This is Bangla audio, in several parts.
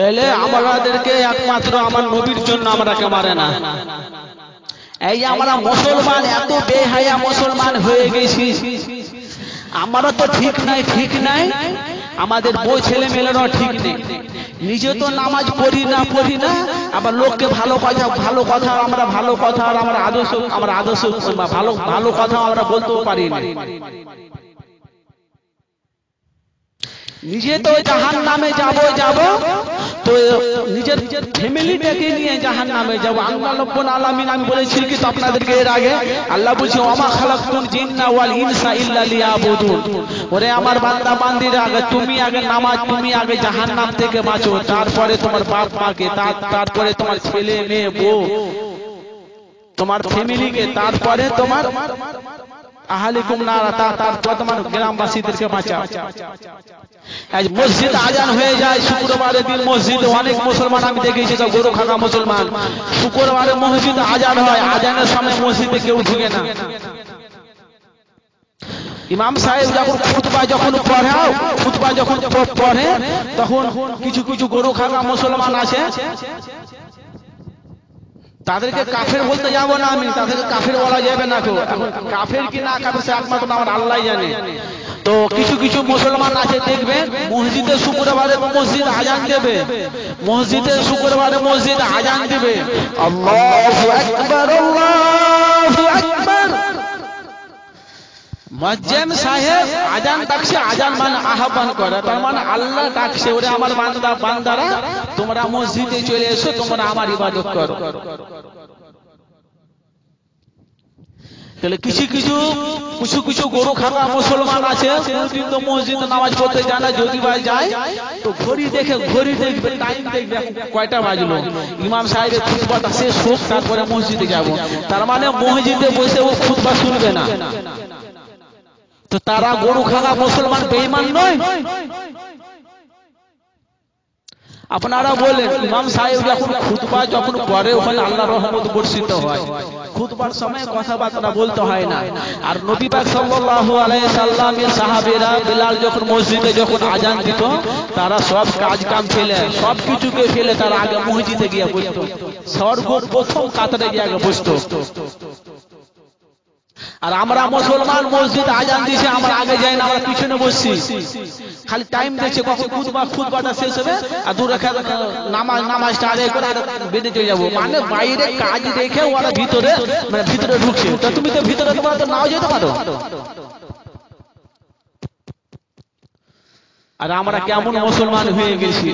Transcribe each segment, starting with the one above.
তাহলে আমাদেরকে একমাত্র আমার নবীর জন্য আমরাকে মারে না। এই যে আমরা মুসলমান এত বেহায়া মুসলমান হয়ে গেছি, আমরা তো ঠিক নাই, আমাদের বউ ছেলে মেয়েরাও ঠিক নেই। নিজে তো নামাজ পড়ি না, আবার লোককে ভালো কথা আমরা আদর্শ ভালো কথা আমরা বলতেও পারি না। নিজে তো জাহান্নামে যাব, তো নিজের ফ্যামিলিটাকে নিয়ে জাহান্নামে যাব। আল্লাহ রাব্বুল আলামিন, আমি বলেছি কি আপনাদেরকে এর আগে, আল্লাহ বলছে ওমা খালাকতুল জিন্না ওয়াল ইনসা ইল্লা লিয়াবুদুন। ওরে আমার বান্দা বান্দিরা, তুমি আগে নামাজ, তুমি আগে জাহান্নাম থেকে বাঁচো, তারপরে তোমার বাপ মাকে, তারপরে তোমার ছেলে মেয়ে বউ, তোমার ফ্যামিলিকে, তারপরে তোমার আহলিকুম নারা, তারপর তোমার গ্রামবাসীদেরকে বাঁচাও। আজ মসজিদ আজান হয়ে যায় শুক্রবারের দিন, মসজিদে অনেক মুসলমান আমি দেখেছি, সব গরু খাগা মুসলমান, শুক্রবারে মসজিদ আজান হয়, আজানের সময় মসজিদে কেউ ঢুকে না। ইমাম সাহেব যখন খুতবা পড়ে, তখন কিছু গরু খাগা মুসলমান আছে, তাদেরকে কাফের বলতে যাবো না আমি, তাদেরকে কাফের বলা যাবে না। কাফের কি না কাফের সে একমাত্র আমার আল্লাহ জানে। তো কিছু মুসলমান আছে দেখবে মসজিদে শুক্রবারে মসজিদ আজান দেবে, আল্লাহু আকবার, আল্লাহু আকবার। মুয়াজ্জিন সাহেব আজান ডাকছে, আজান মানে আহ্বান করে, তার মানে আল্লাহ ডাকছে, ওরে আমার বান্দারা তোমরা মসজিদে চলে এসো, তোমরা আমার ইবাদত করো। তাহলে কিছু গরু খাগা মুসলমান আছে, কোনদিন তো মসজিদে নামাজ পড়তে যায় না, যদি বা যায় তো ঘড়ি দেখবে, টাইম দেখবে কয়টা বাজলো, ইমাম সাহেবের খুতবাটা শেষ হোক তারপরে মসজিদে যাব। তার মানে মসজিদে বসে ও খুতবা শুনবে না। তো তারা গরু খাগা মুসলমান বেঈমান নয়? আপনারা বলেন, ইমাম সাহেব যখন পড়ে ওখানে আল্লাহর রহমত বর্ষিত হয়, খুতবার সময় কথাবার্তা বলতে হয় না। আর নবী পাক সাল্লাল্লাহু আলাইহি সাল্লামের সাহাবীরা বিলাল যখন মসজিদে আজান দিত, তারা সব কাম ফেলে, সব কিছুকে ফেলে তারা আগে মসজিদে গিয়ে বসতো, সর্বপ্রথম কাতারে গিয়ে আগে বসতো। আর আমরা মুসলমান মসজিদ আজান দিছে, আমরা আগে যাই না, আমরা পিছনে বসছি, খালি টাইম দেখছে কখন খুতবাটা শেষ হবে আর দু রাকাত নামাজটা আদায় করে বেঁধে চলে যাবো। মানে বাইরে কাজ দেখে ওরা ভিতরে ঢুকছে। তো তুমি তো ভিতরে তোমার তো নাও যেতে পারো। আর আমরা কেমন মুসলমান হয়ে গেছি।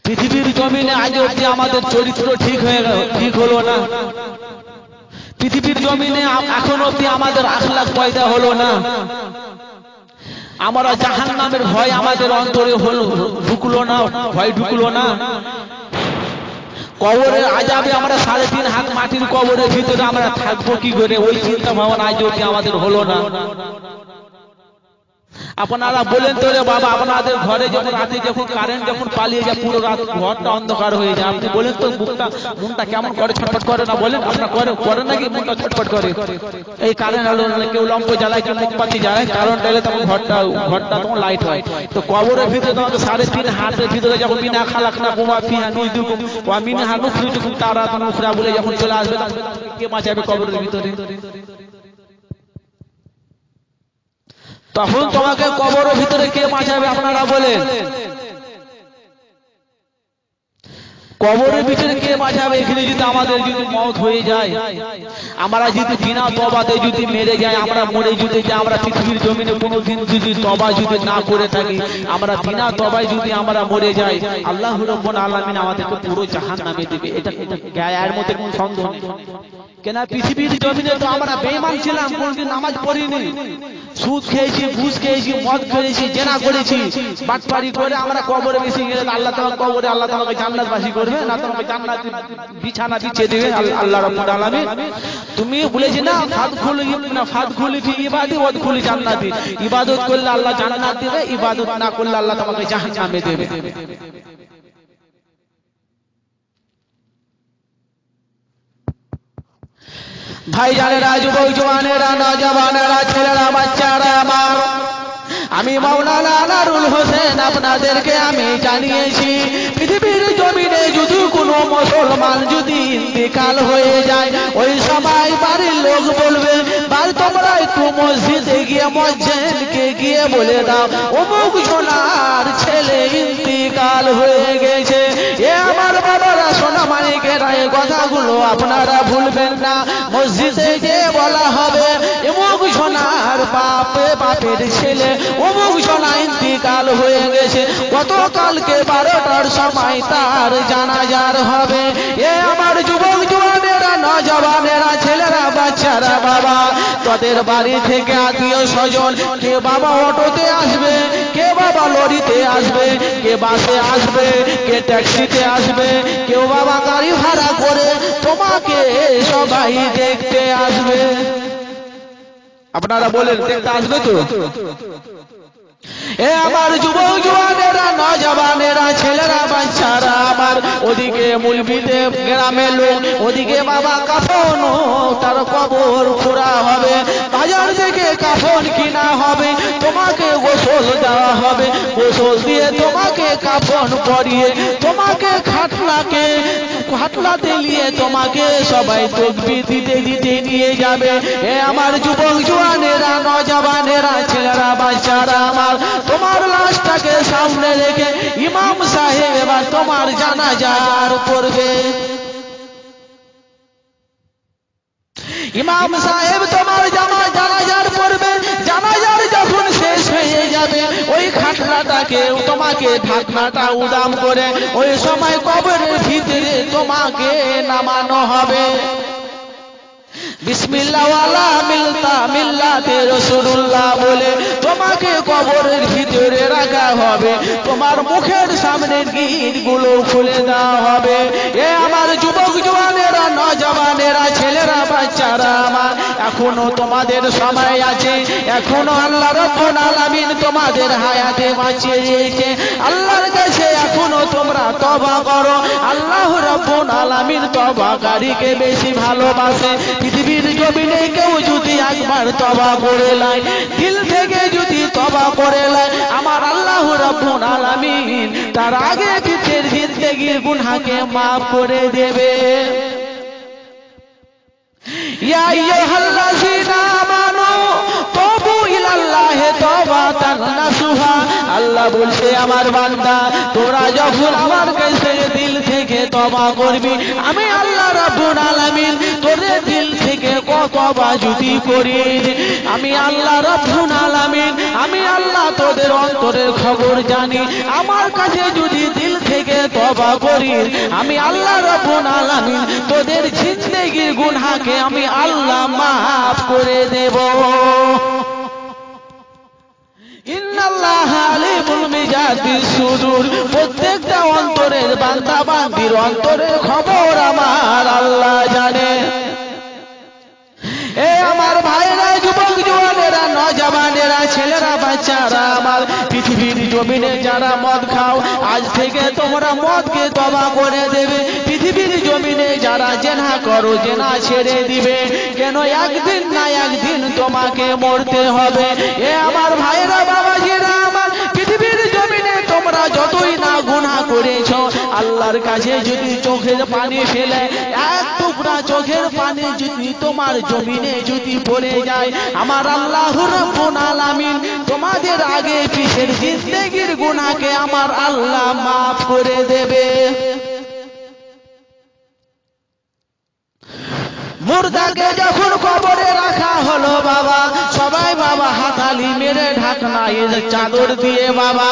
পৃথিবীর জমিনে আজ অবধি আমাদের চরিত্র ঠিক হলো না। পৃথিবীর জমিনে এখন অবধি আমাদের আখলাক পয়দা হলো না। আমরা জাহান্নামের ভয় আমাদের অন্তরে ঢুকলো না। কবরের আযাবে আমরা 3.5 হাত মাটির কবরের ভিতরে আমরা থাকবো কি করে, ওই চিন্তা ভাবনা আজ অবধি আমাদের হলো না। আপনারা বলেন তো রে বাবা, আপনাদের ঘরে যখন রাতে কারেন্ট পালিয়ে যায়, পুরো রাত ঘরটা অন্ধকার হয়ে যায়, আপনি বলেন তো মনটা কেমন করে, ছটফট করে না? বলেন আপনারা করে নাকি মনটা ছটফট করে? এই কারেন্ট আলো কেউ লম্প জ্বালায়, কেউ মুখপাতি জ্বালায়, কারণ তাহলে তখন ঘরটা তখন লাইট হয়। তো কবরের ভিতরে তোমাকে 3.5 হাতের ভিতরে যখন মিনা খালাক না কুমা ফিহা নুইদুকুম ওয়া মিনহা নুখরিজুকুম তারাতান উখরা বলে যখন চলে আসবে, কে বাঁচাবে কবরের ভিতরে? তখন তোমাকে কবরের ভিতরে কে বাঁচাবে? আপনারা বলেন, কবরের ভিতরে কে বাঁচাবে? এখানে যদি আমাদের মওত হয়ে যায়, আমরা যদি বিনা তওবাতে যদি মেরে যাই, আমরা মরে যদি যাই, আমরা পৃথিবীর জমিনে কোনোদিন যদি তওবা যদি না করে থাকি, আমরা বিনা তওবায় যদি আমরা মরে যাই, আল্লাহ রাব্বুল আলামিন আমাদেরকে পুরো জাহান্নামে দিবে। এটা এর মধ্যে কোনো সন্দেহ নেই। কেন পৃথিবীর জমিনে তো আমরা বেঈমান ছিলাম, কোনদিন নামাজ পড়িনি, সুদ খেয়েছি, ঘুষ খেয়েছি, মদ খেয়েছি, জেনা করেছি, বাটপারি করে আমরা কবরে বেশি গেলে আল্লাহ তাআলা কবরে আল্লাহ তাআলাকে জান্নাতবাসী করবে না, তোমাকে জান্নাত বিছানা বিছিয়ে দেবে আল্লাহ রাব্বুল আলামিন। তুমি বলেছি না ফাদখুলি ফি ইবাদি ওয়াদখুলি জান্নাতি, ইবাদত করলে আল্লাহ জান্নাত দেবে, ইবাদত না করলে আল্লাহ তোমাকে জাহান্নামে দেবে। ভাই জানেরা, যুবক জওয়ানেরা, নওজওয়ানেরা, ছেলেরা, বাচ্চারা আমার, আমি মাওলানা আনারুল হোসেন আপনাদেরকে আমি জানিয়েছি, পৃথিবীর জমিনে যদি কোনো মুসলমান যদি ইন্তেকাল হয়ে যায়, ওই সময় বাড়ির লোক বলবে, বার তোমরা একটু মসজিদে গিয়ে মুয়াজ্জিনকে গিয়ে বলে দাও অমুক সোনার ছেলে ইন্তেকাল হয়ে গেছে। এ আমার বাবারা, সোনা মানিকেরা, এই কথাগুলো আপনারা ভুলবেন না। মসজিদে গিয়ে বলা হবে অমুক সোনার বাপের ছেলে অমুক সোনা ইন্তেকাল হয়ে গেছে, গতকালকে 12টার সময় তার জানাজার হবে। এ আমার যুবক জওয়ানেরা, নওজওয়ানেরা, ছেলেরা, বাচ্চারা, বাবা, তোদের বাড়ি থেকে আত্মীয় স্বজন কে বাবা অটোতে আসবে, কে বাবা লরিতে আসবে, কে বাসে আসবে, কে ট্যাক্সিতে আসবে, কেউ বাবা গাড়ি ভাড়া করে তোমাকে সবাই দেখতে আসবে। আপনারা বলেন দেখতে আসবে তো? এ আমার যুবক জওয়ানেরা, নওজওয়ানেরা, ছেলেরা, বাচ্চারা আমার, ওদিকে মুলবিতে গ্রামের লোক, ওদিকে বাবা কাফন তার কবর খোঁড়া হবে, বাজার থেকে কাফন কিনা হবে, তোমাকে গোসল দেওয়া হবে, গোসল দিয়ে তোমাকে কাফন পরিয়ে তোমাকে খাটলাতে নিয়ে তোমাকে সবাই তাকবীর দিতে দিতে নিয়ে যাবে। এ আমার যুবক জওয়ানেরা, নওজওয়ানেরা, ছেলেরা, বাচ্চারা আমার, তোমার লাশটাকে সামনে রেখে ইমাম সাহেব এবার তোমার জানাজার পড়বে। ইমাম সাহেব তোমার জানাজার পড়বে। জানাজার যখন শেষ হয়ে যাবে, ওই খাটলাটাকে তোমাকে ঢাকনাটা উদাম করে ওই সময় কবরের ভিতরে তোমাকে নামানো হবে। বিসমিল্লাহ ওয়ালা মিল্লাতে রাসূলুল্লাহ বলে তোমাকে কবরের ভিতরে রাখা হবে, তোমার মুখের সামনে গিটগুলো খুলে দেওয়া হবে। এ আমার যুবক জওয়ানেরা, নওজওয়ানেরা, ছেলেরা, বাচ্চারা আমার, এখনো তোমাদের সময় আছে, এখনো আল্লাহ রাব্বুল আলামিন তোমাদের হায়াতে বাঁচিয়ে রেখেছে। আল্লাহর কাছে এখনো তোমরা তওবা করো। আল্লাহ রাব্বুল আলামিন তওবাকারীকে বেশি ভালোবাসে। পৃথিবীর জমিনে কেউ যদি একবার তওবা করে লাই, দিল থেকে যদি তওবা করে লাই, আমার আল্লাহ রাব্বুল আলামিন তার আগে পিছের জিন্দেগির গুনাহকে maaf করে দেবে। ইয়া আইয়ুহাল্লাযীনা আমানু তুবু ইলাল্লাহি তাওবাতান নাসুহা। আল্লাহ বলছে আমার বান্দা, তোরা যখন আমার কাছে দিল থেকে তওবা করবি, আমি আল্লাহ রাব্বুল আলামিন তোদের দিল থেকে তওবা যদি করি, আমি আল্লাহ রাব্বুল আলামিন, আমি আল্লাহ তোদের অন্তরের খবর জানি। আমার কাছে যদি দিল থেকে তওবা করি, আমি আল্লাহ রাব্বুল আলামিন তোদের জিন্দেগির গুনাহকে আমি আল্লাহ maaf করে দেব। ইন্নাল্লাহা আলিমুল বিজাতিস সুদূর। প্রত্যেকটা অন্তরের বান্দা বান্দির অন্তরের খবর আমার আল্লাহ জানে। এ আমার ভাইরা, যুবক জওয়ানেরা, নওজওয়ানেরা, ছেলেরা, বাচ্চারা আমার, পৃথিবীর জমিনে যারা মদ খাও, আজ থেকে তোমরা মদকে তওবা করে দেবে। পৃথিবীর জমিনে যারা জেনা করো, জেনা ছেড়ে দিবে। কেন? একদিন না একদিন তোমাকে মরতে হবে। এ আমার ভাইরা, বাবাজিরা আমার, পৃথিবীর জমিনে তোমরা যতই না গুনাহ করেছো, আল্লাহর কাছে যদি চোখের পানি ফেলে, এক টুকরা চোখের পানি যদি তোমার জমিনে যদি পড়ে যায়, আমার আল্লাহ রাব্বুল আলামিন তোমাদের আগে পিছের জিন্দেগির গুনাহকে আমার আল্লাহ maaf করে দেবে। মুর্দাকে যখন কবরে রাখা হলো বাবা, সবাই বাবা হাতালি মেরে ঢাকনা চাদর দিয়ে বাবা,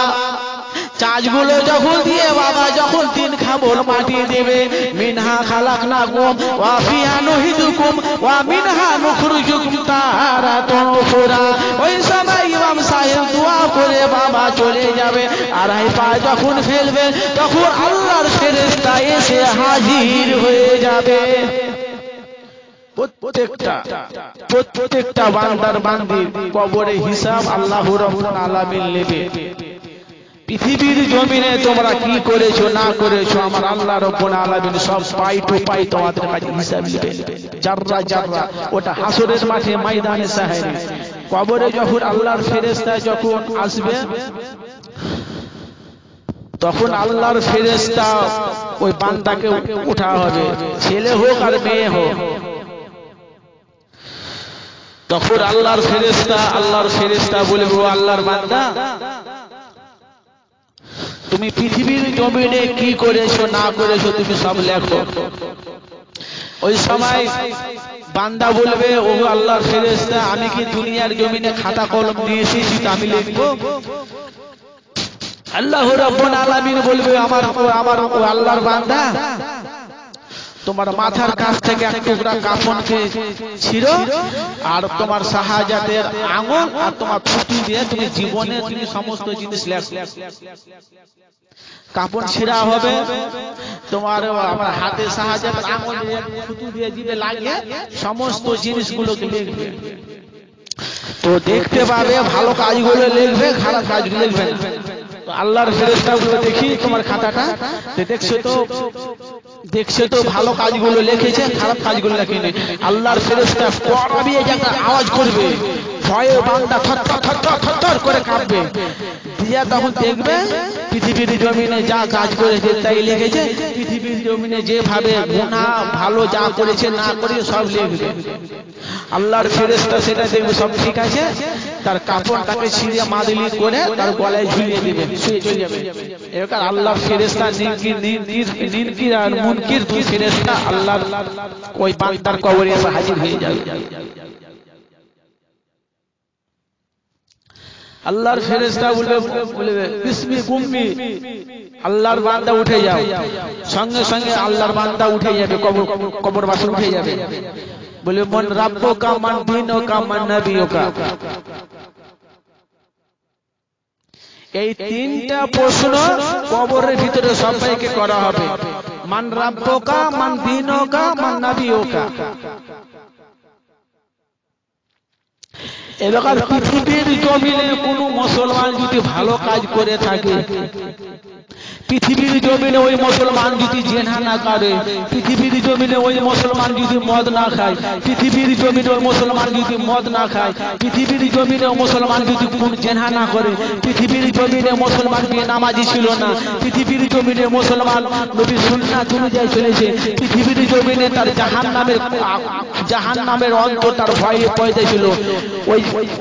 চাঁচগুলো যখন দিয়ে বাবা, যখন তিন খাবল মাটি দেবে, মিনহা খালাকনাকুম ওয়া ফিহা নুইদুকুম ওয়া মিনহা নুখরিজুকুম তারাতান উখরা, ওই সময় ইমাম সাহেব দোয়া করে বাবা চলে যাবে। আড়াই পা যখন ফেলবে, তখন আল্লাহর ফেরেশতা এসে হাজির হয়ে যাবে। প্রত্যেকটা বান্দার বান্দির কবরে হিসাব আল্লাহ রাব্বুল আলামিন নেবে। পৃথিবীর জমিনে তোমরা কি করেছো না করেছো, আমার আল্লাহ রাব্বুল আলামিন সব পাই টু পাই তোমাদের কাছে হিসাব নেবে। জাররা জাররা, ওটা হাসরের মাঠে, ময়দানে সাহেরি। কবরে যখন আল্লাহর ফেরেশতা যখন আসবে তখন আল্লাহর ফেরেশতা ওই বান্দাকে উঠা হবে, ছেলে হোক আর মেয়ে হোক। তখন আল্লাহর ফেরেশতা বলবে, ও আল্লাহর বান্দা, তুমি পৃথিবীর জমিনে কি করেছো না করেছো তুমি সব লেখো। ওই সময় বান্দা বলবে, ও আল্লাহর ফেরেশতা, আমি কি দুনিয়ার জমিনে খাতা কলম নিয়ে এসেছি তা আমি লিখবো? আল্লাহ রাব্বুল আলামিন বলবে, আমার আল্লাহর বান্দা, তোমার মাথার কাছ থেকে এক টুকরা কাফনকে ছিঁড়ো, আর তোমার শাহাদাতের আঙ্গুল আর তোমার থুতু দিয়ে তুমি জীবনে তুমি সমস্ত জিনিস লেখো। কাফন ছিঁড়া হবে, তোমার আমার হাতে শাহাদাতের আঙ্গুল দিয়ে থুতু দিয়ে দিবে লাগিয়ে সমস্ত জিনিসগুলোকে লিখবে। তো দেখতে পাবে ভালো কাজগুলো লিখবে, খারাপ কাজগুলো লিখবে না। আল্লাহর ফেরেশতাগুলো দেখি তোমার খাতাটা, দেখছে তো ভালো কাজগুলো লিখেছে, খারাপ কাজগুলো লেখেনি। আল্লাহর ফেরেশতা পড়াবিয়ে একটা আওয়াজ করবে, ভয়ে বান্দা থরথর করে কাঁপবে। দিয়া তখন দেখবে পৃথিবীর জমিনে যা কাজ করেছে তাই লিখেছে, পৃথিবীর জমিনে যেভাবে গুনাহ ভালো যা করেছে না করেছে সব লিখবে। আল্লাহর ফেরেশতা সেটা দেখবে সব ঠিক আছে, তার কাপড়টাকে ছিঁড়ে মাদলি করে তার গলায় ঝুলিয়ে দেবে, শুয়ে চলে যাবে। এবার আল্লাহর ফেরেশতা নিনকির আর মুনকির দুই ফেরেশতা আল্লাহর ওই বান্দার কবরে এসে হাজির হয়ে যাবে। আল্লাহর ফেরেশতা বলবে বিসমি গুম্মি, আল্লাহর বান্দা উঠে যাও। সঙ্গে সঙ্গে আল্লাহর বান্দা উঠে যাবে, কবরবাসী উঠে যাবে। বলে মন রাব্বুকা মান দীনুকা মান নবিয়ুকা। এই তিনটা প্রশ্ন কবরের ভিতরে সবাইকে করা হবে। মান রাব্বুকা মান দীনুকা মান নবিয়ুকা। এবার পৃথিবীর জমিনে কোন মুসলমান যদি ভালো কাজ করে থাকে, পৃথিবীর জমিনে ওই মুসলমান যদি জেনা না করে, পৃথিবীর জমিনে ওই মুসলমান যদি মদ না খায়, পৃথিবীর জমিনে ওই মুসলমান যদি মদ না খায়, পৃথিবীর জমিনে মুসলমান যদি কোন জেনা না করে, পৃথিবীর জমিনে মুসলমান বেনামাজি ছিল না, পৃথিবীর জমিনে মুসলমান নবীর সুন্নাত অনুযায়ী চলেছে, পৃথিবীর জমিনে তার জাহান্নামের অন্ত তার ভয়ে পয়দা ছিল,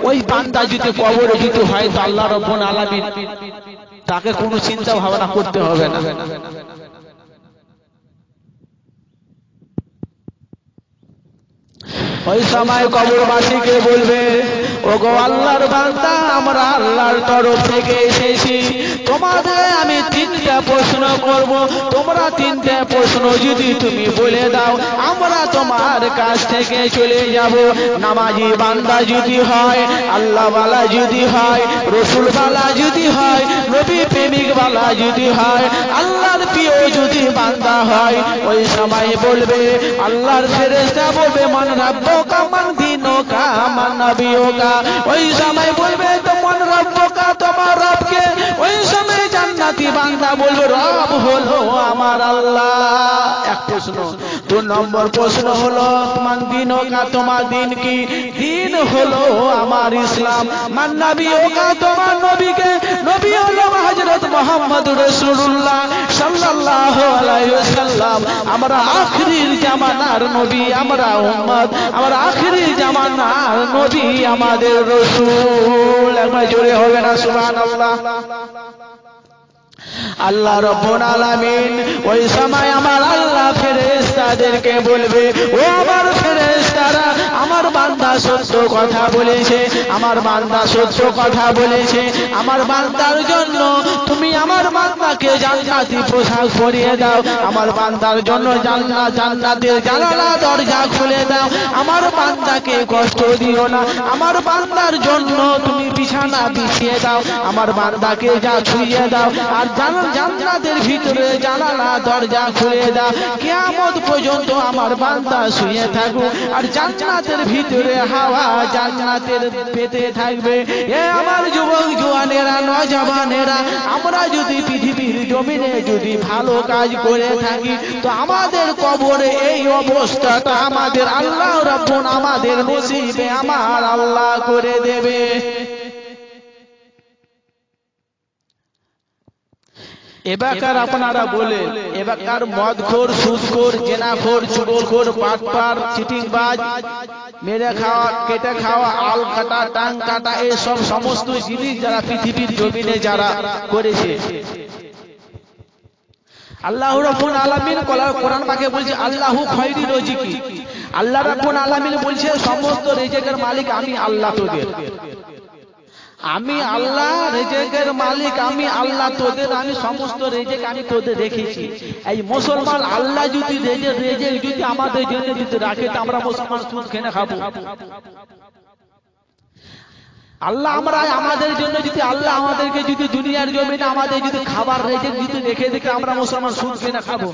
ওই বান্দা যদি কবরে যদি হয় তো আল্লাহ রাব্বুল আলামিন তাকে কোনো চিন্তা ভাবনা করতে হবে না। ওই সময় কবরবাসীকে বলবে, ওগো আল্লাহর বান্দা, আমরা আল্লাহর তরফ থেকে এসেছি, তোমাদের আমি তিনটা প্রশ্ন করব, তোমরা তিনটা প্রশ্ন যদি তুমি বলে দাও আমরা তোমার কাছ থেকে চলে যাব। নামাজি বান্দা যদি হয়, আল্লাহওয়ালা যদি হয়, রসুলওয়ালা যদি হয়, নবী প্রেমিকওয়ালা যদি হয়, আল্লাহর প্রিয় যদি বান্দা হয়, ওই সময় বলবে আল্লাহর ফেরেশতা বলবে মান রাব্বুকা মান দীনুকা মান নবিয়ুকা। ওই সময় বলবে তো মান রাব্বুকা, তোমার রবকে। ওই সময় জান্নাতি বান্দা বলবে রব হলো আমার আল্লাহ। এক প্রশ্ন। 2 নম্বর প্রশ্ন হলো মান দীনুকা, তোমার দিন কি? দিন হলো আমার ইসলাম। মান নবিয়ুকা, তোমার নবীকে? নবী হলো হযরত মুহাম্মদ রাসূলুল্লাহ সাল্লাল্লাহু আলাইহি ওয়াসাল্লাম। আমরা আখির জামানার নবী, আমরা উম্মত, আমরা আখির জামানার নবী আমাদের রাসূল। একবার জোরে হবে না সুবহানাল্লাহ। আল্লাহ রাব্বুল আলামিন ওই সময় আমার আল্লাহ ফেরেশতাদেরকে বলবে, ও আমার ফেরেশতারা, আমার বান্দা সত্য কথা বলেছে, আমার বান্দা সত্য কথা বলেছে, আমার বান্দার জন্য তুমি আমার বান্দাকে জান্নাতি পোশাক পরিয়ে দাও, আমার বান্দার জন্য জান্নাতের জানালা দরজা খুলে দাও, আমার বান্দাকে কষ্ট দিও না, আমার বান্দার জন্য তুমি বিছানা বিছিয়ে দাও, আমার বান্দাকে যা ছুঁয়ে দাও, আর জান্নাতের ভিতরে জানালা দরজা খুলে দাও, কিয়ামত পর্যন্ত আমার বান্দা শুয়ে থাকুক, আর জান্নাতের ভিতরে হাওয়া জান্নাতের পেতে থাকবে। এ আমার যুবক জওয়ানেরা, নওজওয়ানেরা, আমরা যদি পৃথিবী পৃথিবীর জমিনে যদি ভালো কাজ করে থাকি তো আমাদের কবরে এই অবস্থাটা আমাদের আল্লাহ রাব্বুল আমাদের নসিবে আমার আল্লাহ করে দেবে। এবাকার আপনারা বলেন, এবাকার মদখোর, সুদখোর, জেনাখোর, চুগলখোর, পাটপার, চিটিংবাজ, মেরে খাওয়া, কেটে খাওয়া, আল কাটা, টাং কাটা, এইসব সমস্ত জিনিস যারা পৃথিবীর জমিনে যারা করেছে, আল্লাহ রাব্বুল আলামিন কোরআন পাকে বলছে আল্লাহু খায়রুর রাজিকি, আল্লাহ রাব্বুল আলামিন বলছে সমস্ত রিজিকের মালিক আমি আল্লাহ তোদের, আমি আল্লাহ রিজিকের মালিক, আমি আল্লাহ তোদের, আমি সমস্ত রিজিক আমি তোদের রেখেছি। এই মুসলমান আল্লাহ যদি রিজিক যদি আমাদের জন্য যদি রাখে তো আমরা মুসলমান সুদ খেয়ে খাবো। আল্লাহ আমরা আমাদের জন্য যদি আল্লাহ আমাদেরকে যদি দুনিয়ার জমিনে আমাদের যদি খাবার রিজিক যদি রেখে দেখে আমরা মুসলমান সুদ খেয়ে খাবো।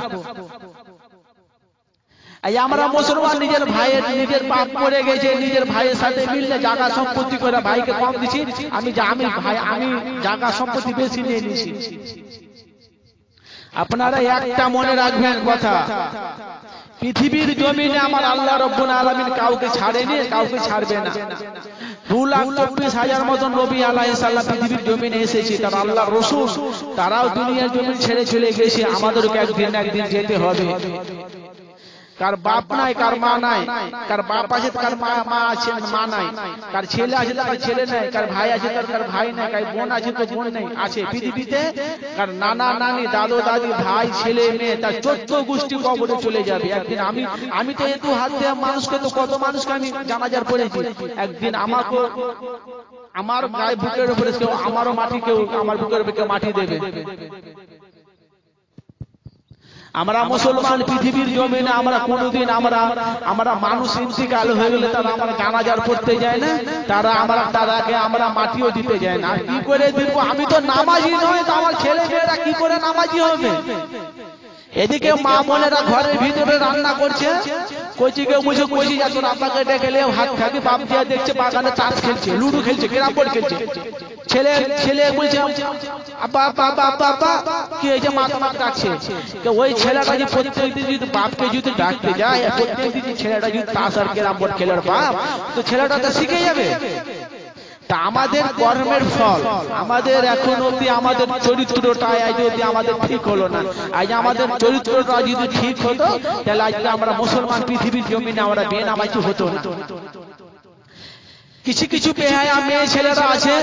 এই আমরা মুসলমান নিজের ভাইয়ের নিজের বাপ মরে গেছে, নিজের ভাইয়ের সাথে মিললে জায়গা সম্পত্তি করে ভাইকে কম দিছি, আমি জায়গা সম্পত্তি বেশি নিয়ে নিছি। আপনারা একটা মনে রাখবেন কথা, পৃথিবীর জমিনে আমার আল্লাহ রাব্বুল আলামিন কাউকে ছাড়েনি, কাউকে ছাড়বে না। 2,24,000 মতন নবী আলাইহিস সালাম পৃথিবীর জমিনে এসেছে, তারা আল্লাহর রাসূল, তারাও দুনিয়ার জমিন ছেড়ে চলে গেছে। আমাদেরকে একদিন না একদিন যেতে হবে। কার বাপ নাই, কার মা নাই, কার বাপ আছে কার মা আছে মা নাই, কার ছেলে আছে কার ছেলে নাই, কার ভাই আছে কার ভাই নাই, কার বোন আছে তো বোন নাই, আছে পৃথিবীতে কার নানা নানি দাদু দাদি ভাই ছেলে মেয়ে তার 14 গোষ্ঠী কবরে চলে যাবে একদিন। আমি তো একটু হাত দিয়ে মানুষকে তো কত মানুষকে আমি জানাজার পড়েছি, একদিন আমাকে আমার গায়ে বুকের উপরে কেউ আমারও মাটি, কেউ আমার বুকের উপরে মাটি দেবে। আমরা মুসলমান পৃথিবীর জমিনে আমরা কোনোদিন আমরা মানুষ ইন্তিকাল হয়ে গেলে তারা আমরা জানাজার পড়তে যায় না, তারাকে আমরা মাটিও দিতে যায় না। কি করে দিব? আমি তো নামাজি নয়, তো আমার ছেলে মেয়েরা কি করে নামাজি হবে? এদিকে মা বোনেরা ঘরের ভিতরে রান্না করছে, কচিকে বুঝে কচি যা তোর আব্বাকে ডেকে লে হাত খাবি, বাপ দিয়া দেখছে বাগানে তাস খেলছে, লুডু খেলছে, ক্যারাম বোর্ড খেলছে। ছেলে বলছে আব্বা আব্বা আব্বা আব্বা, কি এই যে মা তোমাকে ডাকছে। ওই ছেলেটা যে প্রত্যেকদিন যদি বাপকে যদি ডাকতে যায়, প্রত্যেকদিন ছেলেটা যদি তাস আর ক্যারাম বোর্ড খেলার বাপ, তো ছেলেটা তো শিখে যাবে। তা আমাদের কর্মের ফল, আমাদের এখন অব্দি আমাদের চরিত্রটা আজ অব্দি আমাদের ঠিক হলো না। আজ আমাদের চরিত্রটা যদি ঠিক হতো তাহলে আজকে আমরা মুসলমান পৃথিবীর জমিনে আমরা বেনামাজি হতো না। কিছু কিছু বেহায়া মেয়ে ছেলেরা আছে,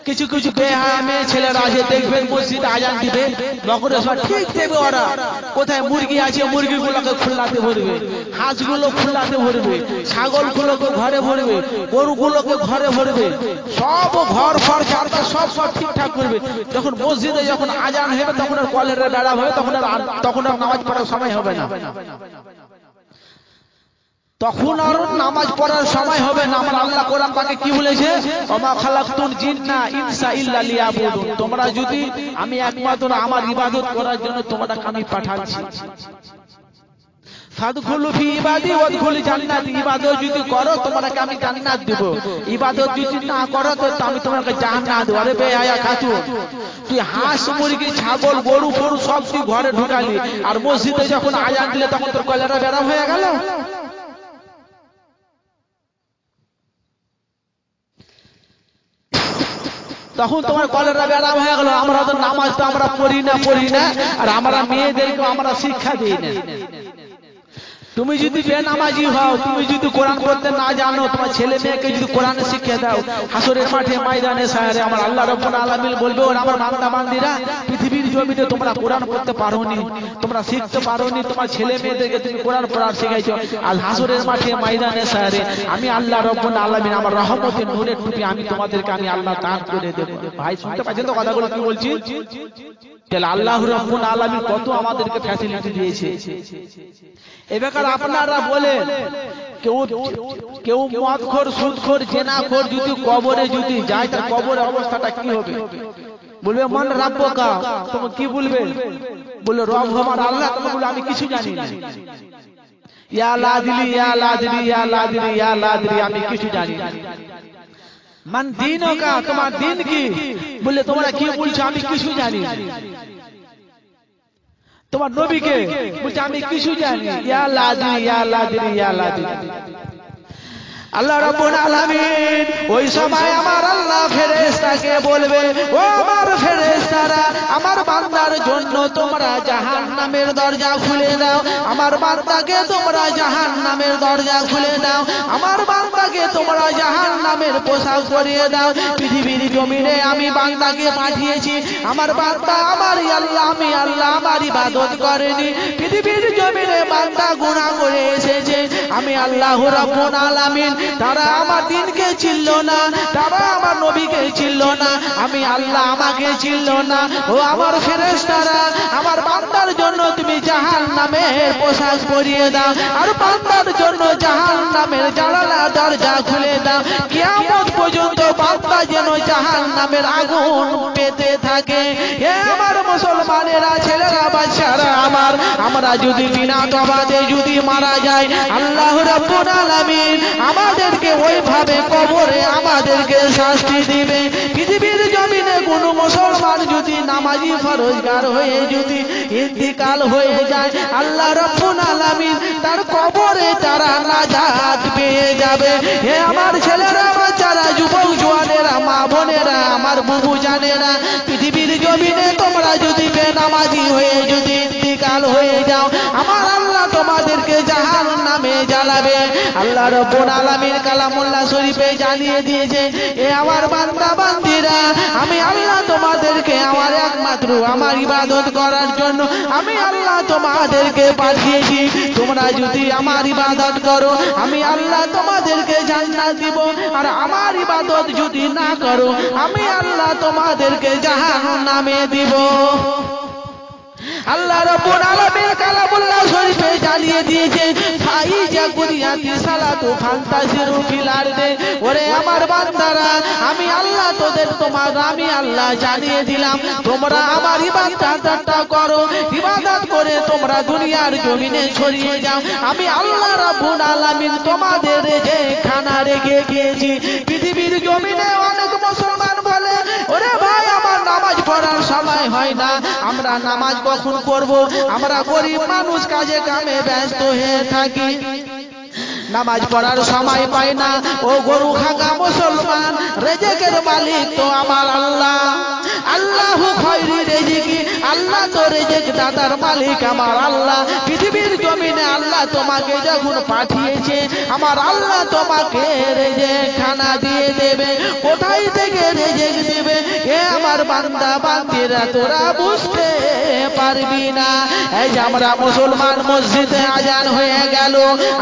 কিছু কিছু বেহায়া মেয়ে ছেলেরা আছে, দেখবেন মসজিদে আজান দিবে, নগরের সব ঠিক দেবে ওরা। কোথায় মুরগি আছে মুরগিগুলোকে খুলনাতে ভরবে, হাঁসগুলো খুলনাতে ভরবে, ছাগলগুলোকে ঘরে ভরবে, গরুগুলোকে ঘরে ভরবে, সব ঘর ফর চারটা সব ঠিকঠাক করবে। যখন মসজিদে যখন আজান হবে তখন আর কলের বেড়া হবে, তখন আর নামাজ পড়ার সময় হবে না, তখন আর নামাজ পড়ার সময় হবে না। আমার আল্লাহ কোরআন পাকে কি বলেছে? ওমা খালাকতুল জিন্না ইনসা ইল্লা লিয়াবুদুন, তোমরা যদি আমি একমাত্র আমার ইবাদত করার জন্য তোমরাকে আমি পাঠাচ্ছি। ফাদখুলু ফি ইবাদি ওয়াদখুলু জান্নাতি, ইবাদত যদি করো তোমাকে আমি জান্নাত দেব, ইবাদত যদি না করো তো আমি তোমাকে জাহান্নাম দেব। আরে বেহায়া খাতুন, তুই হাঁস মুরগি ছাগল গরু ফরু সব তুই ঘরে ঢুকালি, আর মসজিদে যখন আজান দিলে তখন তোর কলেরা বেরাম হয়ে গেল। তখন তোমার কলেরা বেরাম হয়ে গেল। আমরা তো নামাজ তো আমরা পড়ি না, আর আমরা মেয়েদেরকে আমরা শিক্ষা দিই না। তুমি যদি বেনামাজি হও, তুমি যদি কোরআন পড়তে না জানো, তোমার ছেলে মেয়েকে যদি কোরআনের শিক্ষা দাও, হাসরের মাঠে ময়দানে সায়রে আমার আল্লাহ রাব্বুল আলামিন বলবে, ওরা আমার বান্দা বান্দিরা পৃথিবীর জমিনে তোমরা কোরআন পড়তে পারোনি, তোমরা শিখতে পারোনি, তোমার ছেলে মেয়েদেরকে তুমি কোরআন পড়ার শিখাইছো, আর হাসরের মাঠে ময়দানে সায়রে আমি আল্লাহ রাব্বুল আলামিন আমার রহমতের নূরের টুপি আমি তোমাদেরকে আমি আল্লাহ দান করে দেব। ভাই শুনতে পাচ্ছেন তো কথাগুলো কি বলছি? তাহলে আল্লাহ রাব্বুল আলামিন কত আমাদেরকে ফ্যাসিলিটি দিয়েছে। এবার আপনারা বলেন, কেউ মদখোর সুদখোর জেনাখোর যদি কবরে যদি যায়, তার কবরের অবস্থাটা কি হবে? বলবে মান রাব্বুকা, তুমি কি বলবে? বলে রব আমার আল্লাহ। তুমি বলে আমি কিছু জানি না, ইয়া লাদিলি ইয়া লাদিলি ইয়া লাদিলি ইয়া লাদিলি, আমি কিছু জানি না। মান দীনুকা, তোমার দিন কি? বলে তোমরা কি বলছো আমি কিছু জানি না। তোমার নবীকে বলছে আমি কিছু জানি। ইয়া লাদি ইয়া লাদি ইয়া লাদি। আল্লাহ রাব্বুল আলামিন ওই সময় আমার আল্লাহ ফেরেশতাকে বলবে, ও আমার ফেরেশতারা, আমার বান্দার জন্য তোমরা জাহান্নামের দরজা খুলে দাও। আমার বান্দাকে তোমরা জাহান্নামের দরজা খুলে দাও। আমার বান্দাকে তোমরা জাহান্নামের পোশাক পরিয়ে দাও। পৃথিবীর জমিনে আমি বান্দাকে পাঠিয়েছি। আমার বান্দা আমারই আল্লাহ, আমি আল্লাহ আমার ইবাদত করেনি। পৃথিবীর জমিনে বান্দা গুনাহ করে এসেছে। আমি আল্লাহ রাব্বুল আলামিন, তারা আমার দিনকে চিনল না, তারা আমার নবীকে চিনল না, আমি আল্লাহ আমাকে চিনল না। ও আমার ফেরেশতারা, আমার বান্দার জন্য তুমি জাহান্নামের পোশাক পরিয়ে দাও, আর বান্দার জন্য জাহান্নামের জানালা দরজা খুলে দাও। কিয়ামত পর্যন্ত বান্দা যেন জাহান্নামের আগুন পেতে থাকে। হে আমার মুসলমানেরা, ছেলেরা, বাচ্চারা আমার, আমরা যদি বিনা তওবাতে যদি মারা যায়, আল্লাহ রাব্বুল আলামিন আমাদেরকে ওইভাবে কবরে আমাদেরকে শাস্তি দিবে। পৃথিবীর জমিনে কোন মুসলমান যদি নামাজি ফরজগার হয়ে যদি ইন্তিকাল হয়ে যায়, আল্লাহ রাব্বুল আলামিন তার কবরে তারা নাজাত পেয়ে যাবে। হে আমার ছেলেরা, বাচ্চারা, যুবক জওয়ানেরা, মা বোনেরা, আমার বুবু জানেরা, পৃথিবীর জমিনে তোমরা যদি বেনামাজি হয়ে যদি ইন্তিকাল হয়ে যাও, আমার আল্লাহ তোমাদেরকে জাহান্নামে জ্বালাবে। আল্লাহ রাব্বুল আলামিন কালামুল্লাহ শরীফে জানিয়ে দিয়েছে, এ আমার বান্দা বান্দিরা, আমি আল্লাহ তোমাদেরকে আমার একমাত্র আমার ইবাদত করার জন্য আমি আল্লাহ তোমাদেরকে পাঠিয়েছি। তোমরা যদি আমার ইবাদত করো, আমি আল্লাহ তোমাদেরকে জান্নাত দিব, আর আমার ইবাদত যদি না করো, আমি আল্লাহ তোমাদেরকে জাহান্নামে দিব। আল্লাহ রাব্বুল আলামিন কালামুল্লাহ শরীফে জানিয়ে দিয়েছে, ফাইজা কুরিয়াতি সালাতু ফান্তাজিরু ফিল আরদে। ওরে আমার বান্দারা, আমি আল্লাহ তোমার আমি আল্লাহ জানিয়ে দিলাম, তোমরা আমার ইবাদতটা করো, ইবাদত করে তোমরা দুনিয়ার জমিনে ছড়িয়ে যাও। আমি আল্লাহ রাব্বুল আলামিন তোমাদের যে খানা রেখে গিয়েছি। পৃথিবীর জমিনে অনেক মুসলমান বলে, ওরে ভাই আমার নামাজ পড়ার সময় হয় না, আমরা নামাজ কখন পড়ব? আমরা গরিব মানুষ, কাজে কামে ব্যস্ত হয়ে থাকি, নামাজ পড়ার সময় পাই না। ও গরু খাগা মুসলমান, রেজেকের মালিক তো আমার আল্লাহ। আল্লাহু খায়রি রেজিকি, আল্লাহ তো রেজেক দাতার মালিক আমার আল্লাহ। পৃথিবীর জমিনে আল্লাহ তোমাকে যখন পাঠিয়েছে, আমার আল্লাহ তোমাকে রেজেক খানা দিয়ে দেবে। কোথায় থেকে রেজেক দেবে? এ আমার বান্দা বান্দিরা, তোরা বুঝতে পারবি না। এই যে আমরা মুসলমান, মসজিদে আজান হয়ে গেল,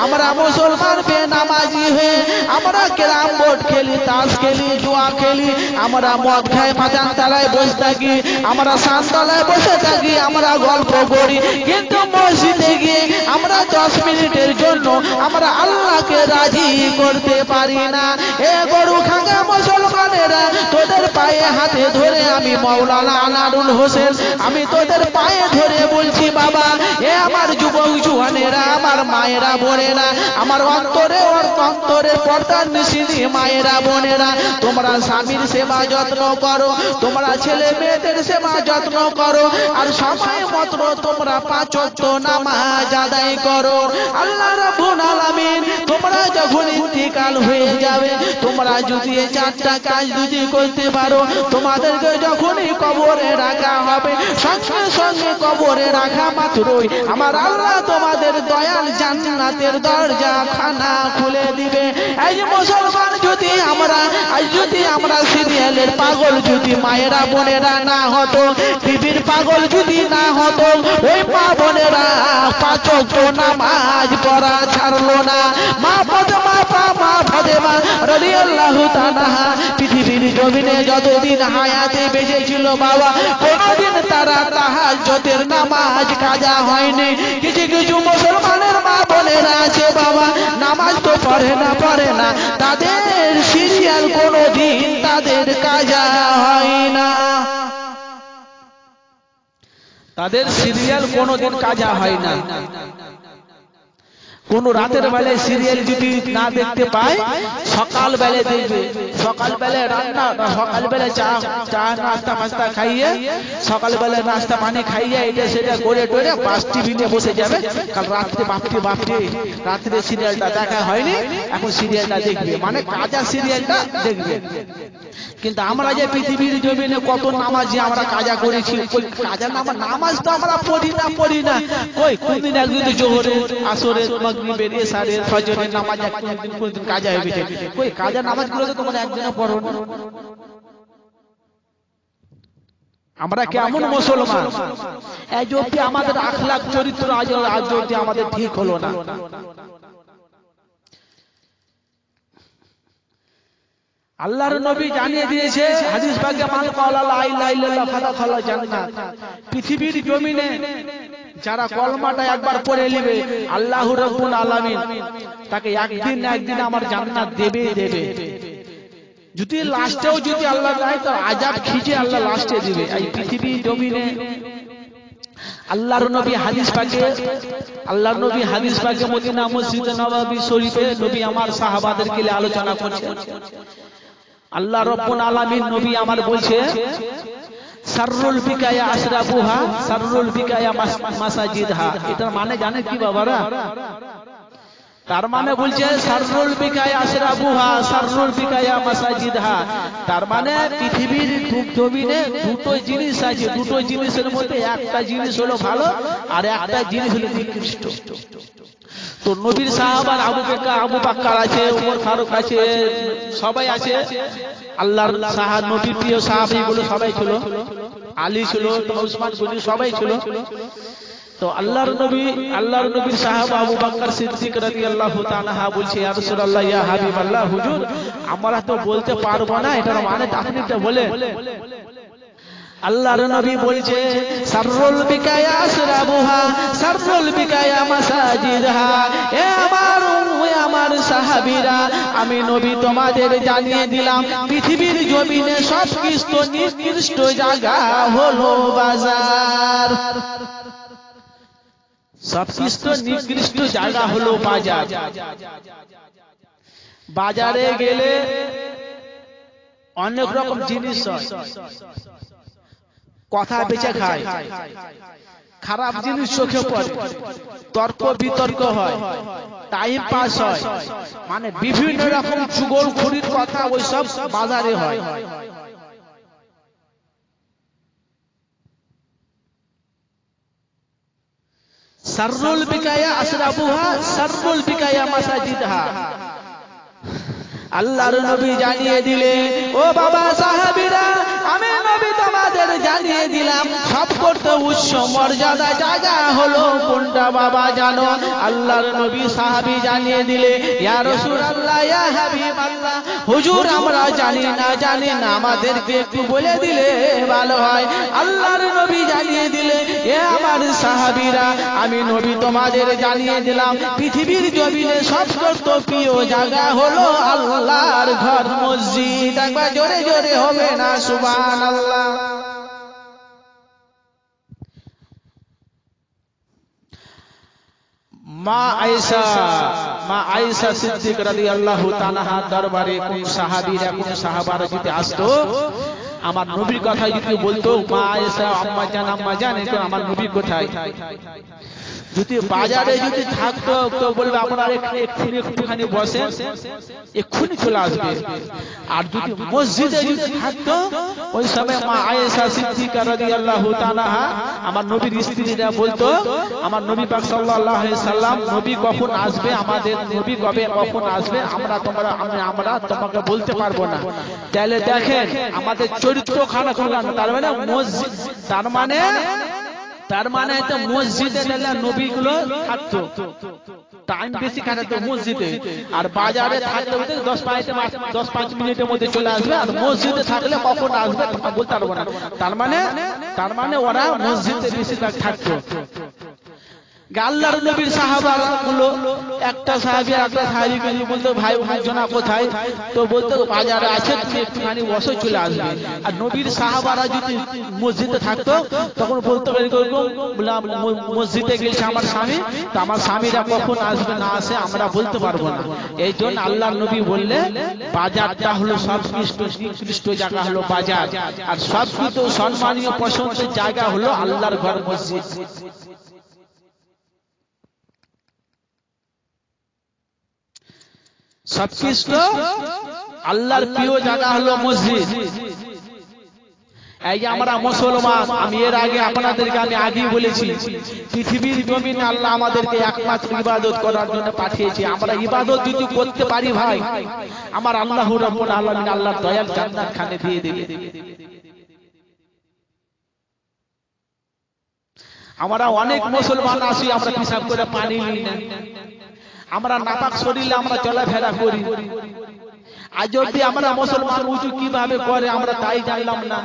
আমরা মুসলমান বেনামাজি হয়ে আমরা ক্যারাম বোর্ড খেলি, তাস খেলি, জুয়া খেলি, আমরা মদ খাই, মাজান তলায় বসে থাকি, আমরা শান্তলায় বসে থাকি, আমরা গল্প করি, কিন্তু মসজিদে গিয়ে আমরা 10 মিনিটের জন্য আমরা আল্লাহকে রাজি করতে পারি না। এ গরু খাগা মুসলমানেরা, তোদের পায়ে হাতে ধরে আমি মাওলানা আনারুল হোসেন, আমি তোদের পায়ে ধরে বলছি বাবা, এ আমার যুবক জওয়ানেরা, আমার মায়েরা বোনেরা, আমার অন্তরের পর্দার নিশিনি মায়েরা বোনেরা, তোমরা স্বামীর সেবা যত্ন করো, তোমরা ছেলে মেয়েদের সেবা যত্ন করো, আর সময় মতো তোমরা 5 ওয়াক্ত নামাজ আদায় করো। আল্লাহ রাব্বুল আলামিন তোমরা যখন ইন্তিকাল হয়ে যাবে, তোমরা যদি এই 4টা কাজ যদি করতে পারো, তোমাদেরকে যখনই কবরে রাখা হবে, সঙ্গে সঙ্গে কবরে রাখা মাত্রই আমার আল্লাহ তোমাদের দয়াল জান্নাতের দরজা খানা খুলে দিবে। এই যে মুসলমান, যদি আমরা সিরিয়ালের পাগল যদি মায়েরা বোনেরা না হতো, টিভির পাগল যদি না হতো, ওই মা বোনেরা 5 ওয়াক্ত নামাজ পড়া ছাড়লো না। মা ফাতেমা রাদিয়াল্লাহু তাআলা পৃথিবীর জমিনে যতদিন হায়াতে বেঁচে ছিল বাবা, কোনদিন তারা তাহাজ্জুদের নামাজ কাজা হয়নি। কিছু কিছু মুসলমানের মা বোনেরা আছে বাবা, নামাজ তো পড়ে না, তাদের সিরিয়াল কোনদিন তাদের কাজা হয় না, তাদের সিরিয়াল কোনদিন কাজা হয় না। কোন রাতের বেলায় সিরিয়াল যদি না দেখতে পায় সকাল বেলায় দেখবে, সকাল বেলায় রান্না, সকাল বেলায় চা নাস্তা ফাস্তা খাইয়ে, সকাল বেলায় নাস্তা পানি খাইয়ে এটা সেটা করে টোরে বাস টিভি নিয়ে বসে যাবে। কাল রাত্রে বাপরে বাপরে রাত্রে সিরিয়ালটা দেখা হয়নি, এখন সিরিয়ালটা দেখবে, মানে কাজা সিরিয়ালটা দেখবে। কিন্তু আমরা যে পৃথিবীর জমিনে কত নামাজি আমরা কাজা করেছি, ওই কাজা নামাজ তো আমরা পড়ি না। কই কোনদিন একদিন তো জোহরে আসরে মাগরিবের এশারের ফজরের নামাজ একদিন কোনদিন কাজা হয়ে গেছে, কই কাজা নামাজগুলো তো তোমরা একদিনও পড়ো না। আমরা কেমন মুসলমান, আজ অব্দি আমাদের আখলাক চরিত্র আজ অব্দি আমাদের ঠিক হলো না। আল্লাহর নবী জানিয়ে দিয়েছে হাদিস পাকে, মান ক্বালা লা ইলাহা ইল্লাল্লাহ ফাদাখালা জান্নাত। পৃথিবীর জমিনে যারা কলমাটা একবার পড়ে নেবে আল্লাহ রাব্বুল আলামিন তাকে একদিন না একদিন আমার জান্নাত দেবে। যদি লাস্টেও যদি আল্লাহ চায় তো আযাব খিচে আল্লাহ লাস্টে দিবে। এই পৃথিবীর জমিনে আল্লাহর নবী হাদিস পাকে মদিনা মসজিদে নববী শরীফে নবী আমার সাহাবাদেরকে নিয়ে আলোচনা করছেন। আল্লাহ রাব্বুল আলামিন নবী আমার বলছে, সাররুল বিকায়া আশরাবুহা সাররুল বিকায়া মাসাজিদহা। এটার মানে জানেন কি বাবারা? তার মানে বলছে সাররুল বিকায়া আশরাবুহা সাররুল বিকায়া মাসাজিদহা। তার মানে পৃথিবীর জমিনে দুটো জিনিস আছে, দুটো জিনিসের মধ্যে একটা জিনিস হলো ভালো আর একটা জিনিস হলো নিকৃষ্ট। তো নবীর সাহাবার আবু বকর আছে, ওমর ফারুক আছে, সবাই আছে। আল্লাহর নবীর প্রিয় সাহাবীগুলো সবাই ছিল, আলী ছিল, উসমান গনি সবাই ছিল। তো আল্লাহর নবীর সাহাবা আবু বকর সিদ্দিক রাদিয়াল্লাহু তাআলা বলছে, ইয়া রাসূলুল্লাহ ইয়া হাবিবাল্লাহ, হুজুর আমরা তো বলতে পারবো না, এটার মানে আপনি তো বলে। আল্লাহর নবী বলছে, সাররুল বিকায়া আসরাবুহা সাররুল বিকায়া মাসাজিদহা। এ আমার সাহাবীরা, আমি নবী তোমাদের জানিয়ে দিলাম পৃথিবীর জমিনে সবকিছু নিকৃষ্ট জায়গা হলো বাজার। সবকিছু নিকৃষ্ট জায়গা হলো বাজার। বাজারে গেলে অনেক রকম জিনিস হয়, কথা বেচে খায়, খারাপ জিনিস চোখে পড়ে, তর্ক বিতর্ক হয়, টাইম পাস হয়, মানে বিভিন্ন রকম চুগলখড়ির কথা ওই সব বাজারে হয়। সাররুল বিকায়া আশরাবুহা সাররুল বিকায়া মাসাজিদহা। আল্লাহর নবী জানিয়ে দিলে, ও বাবা সাহাবীরা, আমি নবী তোমাদের জানিয়ে দিলাম সব করতে উচ্চ মর্যাদা জায়গা হলো কোনটা বাবা জানো? আল্লাহর নবী সাহাবী জানিয়ে দিলে, ইয়া রাসূলুল্লাহ ইয়া হাবিবাল্লাহ, হুজুর আমরা জানি না, আমাদেরকে একটু বলে দিলে ভালো হয়। আল্লাহর নবী জানিয়ে দিলে, এ আমার সাহাবীরা, আমি নবী তোমাদের জানিয়ে দিলাম পৃথিবীর জমিনে সবচেয়ে প্রিয় জায়গা হলো আল্লাহর ঘর মসজিদ। একবার জোরে জোরে হবে না সুবহানাল্লাহ। মা আয়েশা সিদ্দিক রাদিয়াল্লাহু তাআলা দরবারে কোন সাহাবারা যদি আসতো, আমার নবীর কথা যদি বলতো, মা আয়েশা আম্মা জান এটা আমার নবী কোথায়? যদি বাজারে যদি থাকতো তো বলবে আপনারা একটুখানি বসেন, এক্ষুনি চলে আসবে। আর যদি মসজিদে যদি থাকতো ওই সময় মা আয়েশা সিদ্দিকা রাদিয়াল্লাহু তাআলা আমার নবীর স্ত্রীরা বলতো, আমার নবী পাক সাল্লাল্লাহু আলাইহি সাল্লাম নবী কখন আসবে, আমাদের নবী কবে কখন আসবে আমরা তোমাকে বলতে পারবো না। তাহলে দেখেন আমাদের চরিত্র খারাপ হলো না। তার মানে তো মসজিদে নবীগুলো থাকতো, টাইম বেশি কাটাতো মসজিদে, আর বাজারে থাকতে 10-5 মিনিটের মধ্যে চলে আসবে, আর মসজিদে থাকলে কখন আসবে বলতে পারবো না। তার মানে ওরা মসজিদে বেশি থাকতো। আল্লাহর নবীর সাহাবারা গুলো একটা সাহাবী একটা সাহাবীকে বলতো ভাই ভাইজনা কোথায়, তো বলতো বাজারে আছে, তুমি একটুখানি বসে চলে আসবে। আর নবীর সাহাবারা যদি মসজিদে থাকতো তখন বলতো বললাম মসজিদে গেছে আমার স্বামী, তো আমার স্বামীরা কখন আসবে না আসে আমরা বলতে পারবো না। এই জন্য আল্লাহর নবী বললে বাজারটা হলো সর্বোৎকৃষ্ট নিকৃষ্ট জায়গা হলো বাজার, আর সবচেয়ে সম্মানীয় প্রশংসিত জায়গা হলো আল্লাহর ঘর মসজিদ। সবচেয়ে আল্লাহর প্রিয় জায়গা হলো মসজিদ। এই যে আমরা মুসলমান, আমি এর আগে আপনাদেরকে আমি আগেই বলেছি, পৃথিবীর জমিনে আল্লাহ আমাদেরকে একমাত্র ইবাদত করার জন্য পাঠিয়েছে। আমরা ইবাদত যদি করতে পারি ভাই, আমার আল্লাহ রাব্বুল আলামিন আল্লাহর দয়াল জান্নাত খানে দিয়ে দেবে। আমরা অনেক মুসলমান আছি, আমরা পেশাব করে পানি নিই না, আমরা নাপাক শরীরে আমরা চলাফেরা করি। আজ অব্দি আমরা মুসলমান উঁচু কিভাবে করে আমরা তাই জানলাম না।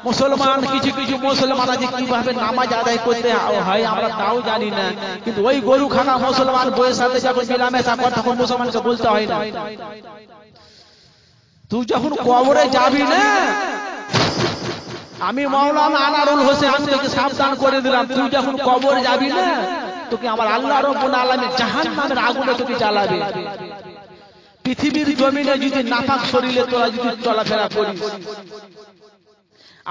মুসলমান কিছু কিছু মুসলমান আছে কিভাবে নামাজ আদায় করতে হয় আমরা তাও জানি না। কিন্তু ওই গরু খানা মুসলমান বইয়ের সাথে যখন মেলামেশা করে তখন মুসলমানকে বলতে হয় না, তুই যখন কবরে যাবি না, আমি মাওলানা আনারুল হোসেন আমি তোকে সাবধান করে দিলাম, তুই যখন কবরে যাবি না তোকে আমার আল্লাহ রাব্বুল আলামিন জাহান্নামের আগুনে তোকে জ্বালাবে। পৃথিবীর জমিনে যদি নাপাক শরীরে তোরা যদি চলাফেরা করিস,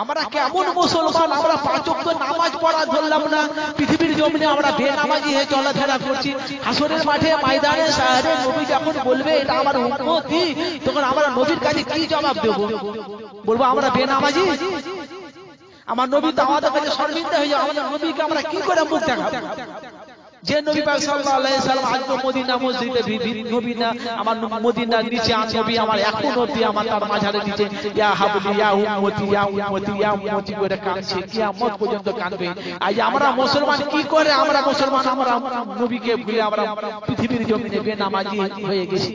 আমরা কেমন মুসলমান, আমরা পাঁচ ওয়াক্ত নামাজ পড়া ধরলাম না, পৃথিবীর জমিনে আমরা বেনামাজি হয়ে চলাফেরা করছি। হাসরের মাঠে ময়দানে শহরে নবী যখন বলবে এটা আমার উম্মতি, তখন আমরা নবীর কাছে কি জবাব দেব? বলবো আমরা বেনামাজি? আমার নবী তো আমাদের কাছে শর্মিন্দা হয়ে যাবে, আমাদের নবীকে আমরা কি করে মুখ দেখাবো? যে নবী পাক সাল্লাল্লাহু আলাইহি সাল্লাম আজকে মদিনা মসজিদে নবী না, আমার মদিনার নিচে আর নবী আমার এখন অবধি আমার তার মাঝারে নিচে ইয়া হাবলি ইয়া উম্মতি ইয়া উম্মতি ইয়া উম্মতি করে কাঁদছে, কিয়ামত পর্যন্ত কাঁদবে। আজ আমরা মুসলমান কি করে, আমরা মুসলমান আমরা নবীকে ভুলে আমরা পৃথিবীর জমিনে বেনামাজি হয়ে গেছি।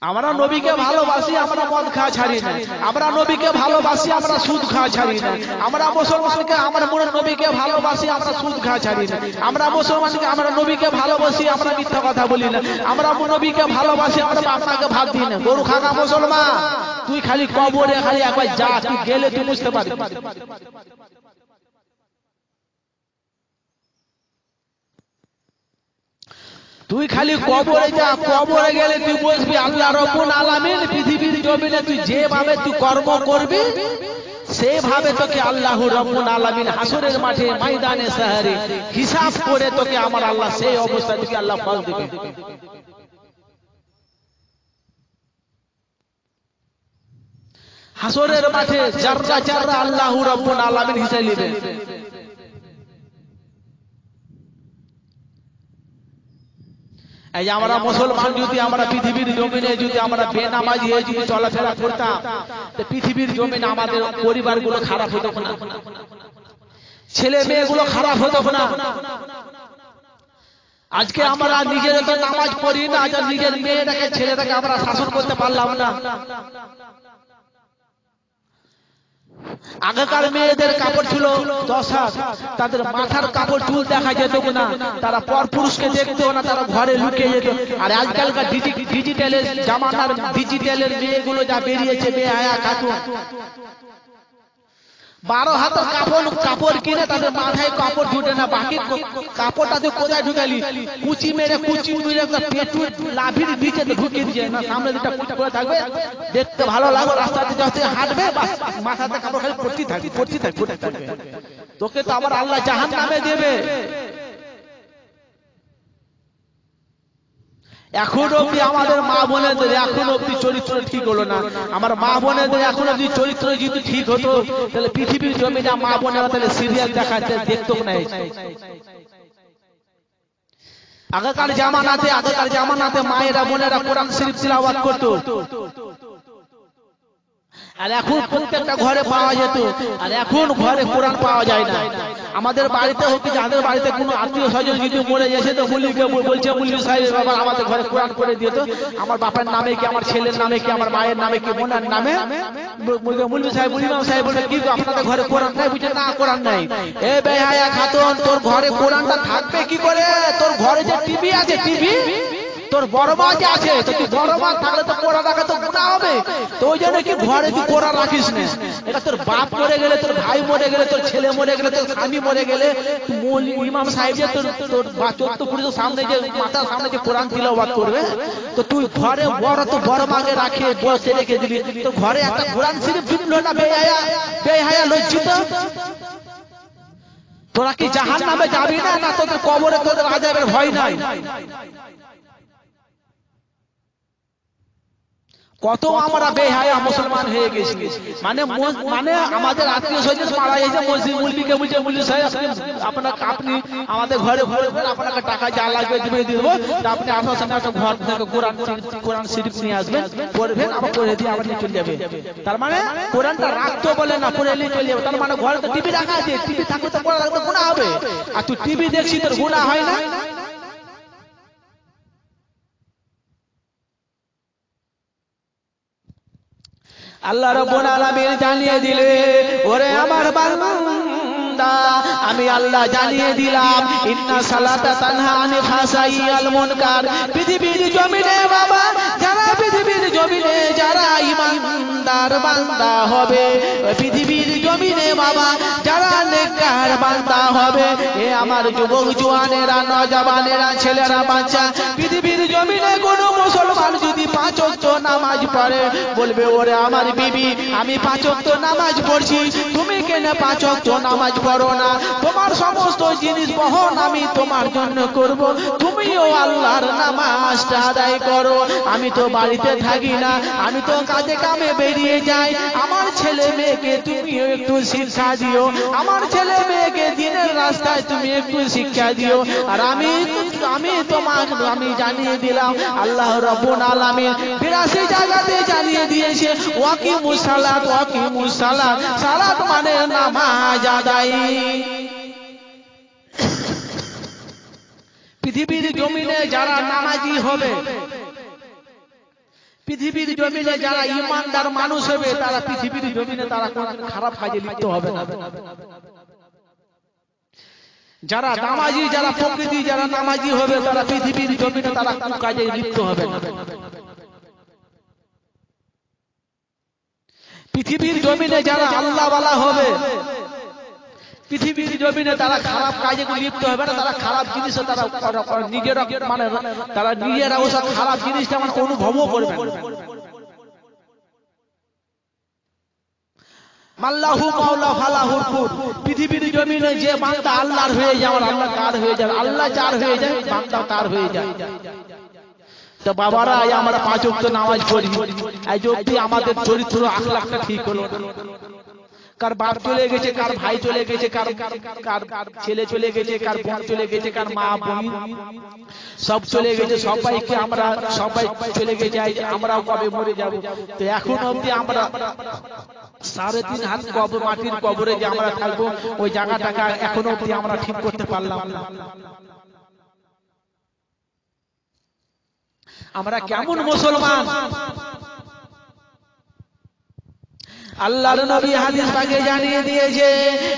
আমরা নবীকে ভালোবাসি, আমরা মদ খাওয়া ছাড়ি না। আমরা নবীকে ভালোবাসি, আমরা সুদ খাওয়া ছাড়ি না। আমরা মুসলমানকে আমরা নবীকে ভালোবাসি, আমরা সুদ খাওয়া ছাড়ি না। আমরা মুসলমানকে আমরা নবীকে ভালোবাসি, আমরা মিথ্যা কথা বলি না। আমরা নবীকে ভালোবাসি, আমরা আপনাকে ভাগ দিই না। গরু খাগা মুসলমান, তুই খালি কবরে খালি একবার যা, তুই গেলে তুই বুঝতে পারবি। তুই খালি কবরে যা, কবরে গেলে তুই বুঝবি আল্লাহ রাব্বুল আলামিন পৃথিবীর জমিনে তুই যেভাবে তুই কর্ম করবি সেভাবে তোকে আল্লাহ রাব্বুল আলামিন হাসরের মাঠে ময়দানে শহরে হিসাব করে তোকে আমার আল্লাহ সেই অবস্থা থেকে আল্লাহ ফল দেবে। হাসরের মাঠে জাররা জাররা আল্লাহ রাব্বুল আলামিন হিসাব নেবে। এই যে আমরা মুসলমান যদি আমরা পৃথিবীর জমিনে যদি আমরা বেনামাজি হয়ে যদি চলাফেরা করতাম, তো পৃথিবীর জমিনে আমাদের পরিবারগুলো খারাপ হতো না, ছেলে মেয়েগুলো খারাপ হতো না। আজকে আমরা নিজেরা তো নামাজ পড়ি না, আজ নিজের মেয়েটাকে ছেলেটাকে আমরা শাসন করতে পারলাম না। আগেকার মেয়েদের কাপড় ছিল 10 হাত, তাদের মাথার কাপড় চুল দেখা যেত না, তারা পর পুরুষকে দেখতো না, তারা ঘরে লুকিয়ে যেত। আর আজকালকার ডিজিটালের জামানার ডিজিটালের মেয়েগুলো যা বেরিয়েছে বেহায়া খাতুন, 12 হাতের কাপড় কিনে তাদের মাথায় কাপড় ঢুকে না, বাকি কাপড়টা তুই কোথায় ঢুকালি? কুচি মেরে পেটুর লাভির নিচে ঢুকিয়ে দিয়ে না, সামনে যেটা কুচি করে থাকবে, দেখতে ভালো লাগবে, রাস্তাতে যখন হাঁটবে মাথাতে কাপড় খালি পড়তে থাকবে। তোকে তো আবার আল্লাহ জাহান্নামে দেবে। এখন অব্দি আমাদের মা বোনেদের এখন অব্দি চরিত্র ঠিক হলো না। আমার মা বোনেদের এখন অব্দি চরিত্র যদি ঠিক হতো তাহলে পৃথিবীর জমিনে মা বোনেরা তাহলে সিরিয়াল দেখাতে দেখতো না। আগেকার জামানাতে মায়েরা বোনেরা কোরআন শরীফ তিলাওয়াত করতো, আর এখন প্রত্যেকটা ঘরে পাওয়া যেত, আর এখন ঘরে কোরআন পাওয়া যায় না। আমাদের বাড়িতে হোক যাদের বাড়িতে কোনো আত্মীয় স্বজন যদি মরে গেছে তো মুল্লিকে বলছে মুল্লি সাহেব বাবা আমাদের ঘরে কোরআন করে দিয়ে তো আমার বাবার নামে কি আমার ছেলের নামে কি আমার মায়ের নামে কি বোনের নামে মুল্লি সাহেব ইমাম সাহেব বলে কি আপনাদের ঘরে কোরআন নাই বুঝে না কোরআন নাই এ বেহায়া খাতুন তোর ঘরে কোরআনটা থাকবে কি করে তোর ঘরে যে টিভি আছে টিভি তোর বড় মা যে আছে তো তুই বড় মা থাকলে তো কোরআন রাখা তো গুনাহ হবে তো ওই জন্য কি ঘরে তুই কোরআন রাখিস না এটা তোর বাপ মরে গেলে তোর ভাই মরে গেলে তোর ছেলে মরে গেলে তোর স্বামী মরে গেলে ইমাম সাহেব যে তোর চোদ্দ পুরুষের সামনে যে মাথার সামনে যে কোরআন তিলাওয়াত করবে তো তুই ঘরে বড় তো বড় মাকে রাখে বসে রেখে দিবি তো ঘরে একটা কোরআন শরীফ ঢুকলো না বেহায়া লজ্জিত তোরা কি জাহান্নামে যাবি না না তোদের কবরে তোদের আযাবের ভয় নাই কত আমরা বেহায়া মুসলমান হয়ে গেছি মানে মানে আমাদের আত্মীয় স্বজন মারা গেছে মসজিদ মুলবিকে বুঝে মুল্লি সাহেব আপনি আমাদের ঘরে ঘরে আপনাকে টাকা যা লাগবে দিয়ে দিব তা আপনি আপনার সামনে একটা ঘর থেকে কোরআন শরীফ নিয়ে আসবেন পড়বেন আবার পড়ে দিয়ে আবার নিয়ে চলে যাবে তার মানে কোরআনটা রাখতে বলে না পড়ে নিয়ে চলে যাবে তার মানে ঘরে তো টিভি রাখা আছে টিভি থাকলে তো পড়া রাখতে গুনাহ হবে আর তুই টিভি দেখছিস তোর গুনাহ হয় না আল্লাহ রাব্বুল আলামিন জানিয়ে দিলে ওরে আমার বান্দা আমি আল্লাহ জানিয়ে দিলাম ইন্না সালাতা তানহা আনিল ফাহশাইয়াল মুনকার পৃথিবীর জমিনে বাবা যারা পৃথিবীর জমিনে যারা ঈমানদার বান্দা হবে পৃথিবীর জমিনে বাবা যারা নেককার বান্দা হবে এ আমার যুবক জওয়ানেরা নওজওয়ানেরা ছেলেরা বাচ্চা পৃথিবীর জমিনে কোন মুসলমান যদি পাঁচ ওয়াক্ত নামাজ পড়ে বলবে ওরে আমার বিবি আমি পাঁচ ওয়াক্ত নামাজ পড়ছি তুমি কেন পাঁচ ওয়াক্ত নামাজ পড়ো না তোমার সমস্ত জিনিস বহন আমি তোমার জন্য করব তুমিও আল্লাহর নামাজটা আদায় করো আমি তো বাড়িতে থাকি না আমি তো কাজে কামে বেরিয়ে যাই আমার ছেলে মেয়েকে তুমিও একটু শিক্ষা দিও আমার ছেলে মেয়েকে দিনের রাস্তায় তুমি একটু শিক্ষা দিও আর আমি তোমাকে আমি জানিয়ে দিলাম আল্লাহ রাব্বুল আলামিন 82 জায়গাতে জানিয়ে দিয়েছে ওয়াকিমুস সালাত সালাত মানে নামাজ আদায় পৃথিবীর জমিনে যারা নামাজি হবে পৃথিবীর জমিনে যারা ঈমানদার মানুষ হবে তারা পৃথিবীর জমিনে তারা কোনো খারাপ কাজে লিপ্ত হবে না যারা নামাজি যারা প্রকৃতি যারা নামাজি হবে তারা পৃথিবীর জমিনে তারা কোনো কাজে লিপ্ত হবে না পৃথিবীর জমিনে যারা আল্লাহওয়ালা হবে পৃথিবীর জমিনে তারা খারাপ কাজে লিপ্ত হবে না তারা খারাপ জিনিসও তারা নিজেরা মানে তারা নিজেরা ওসব খারাপ জিনিসটা মানে অনুভবও করবে আল্লাহু মাওলা ফালাহুল কুর পৃথিবীর জমিনে যে বান্দা আল্লাহর হয়ে যায় আল্লাহ কার হয়ে যায় আল্লাহ যার হয়ে যায় বান্দা তার হয়ে যায় তো বাবারা আমরা পাঁচ ওয়াক্ত নামাজ পড়ি এই যদি আমাদের চরিত্র আখলাকটা ঠিক হলো কার বাপ চলে গেছে কার ভাই চলে গেছে কার ছেলে চলে গেছে কার বোন চলে গেছে কার মা বোন সব চলে গেছে সবাইকে আমরা সবাই চলে গেছে আমরাও কবে মরে যাব তো এখন অবধি আমরা 3.5 হাত কবর মাটির কবরে যে আমরা থাকবো ওই জায়গাটাকে এখনো অবধি আমরা ঠিক করতে পারলাম না আমরা কেমন মুসলমান আল্লাহর নবী হাদিস পাকে জানিয়ে দিয়েছে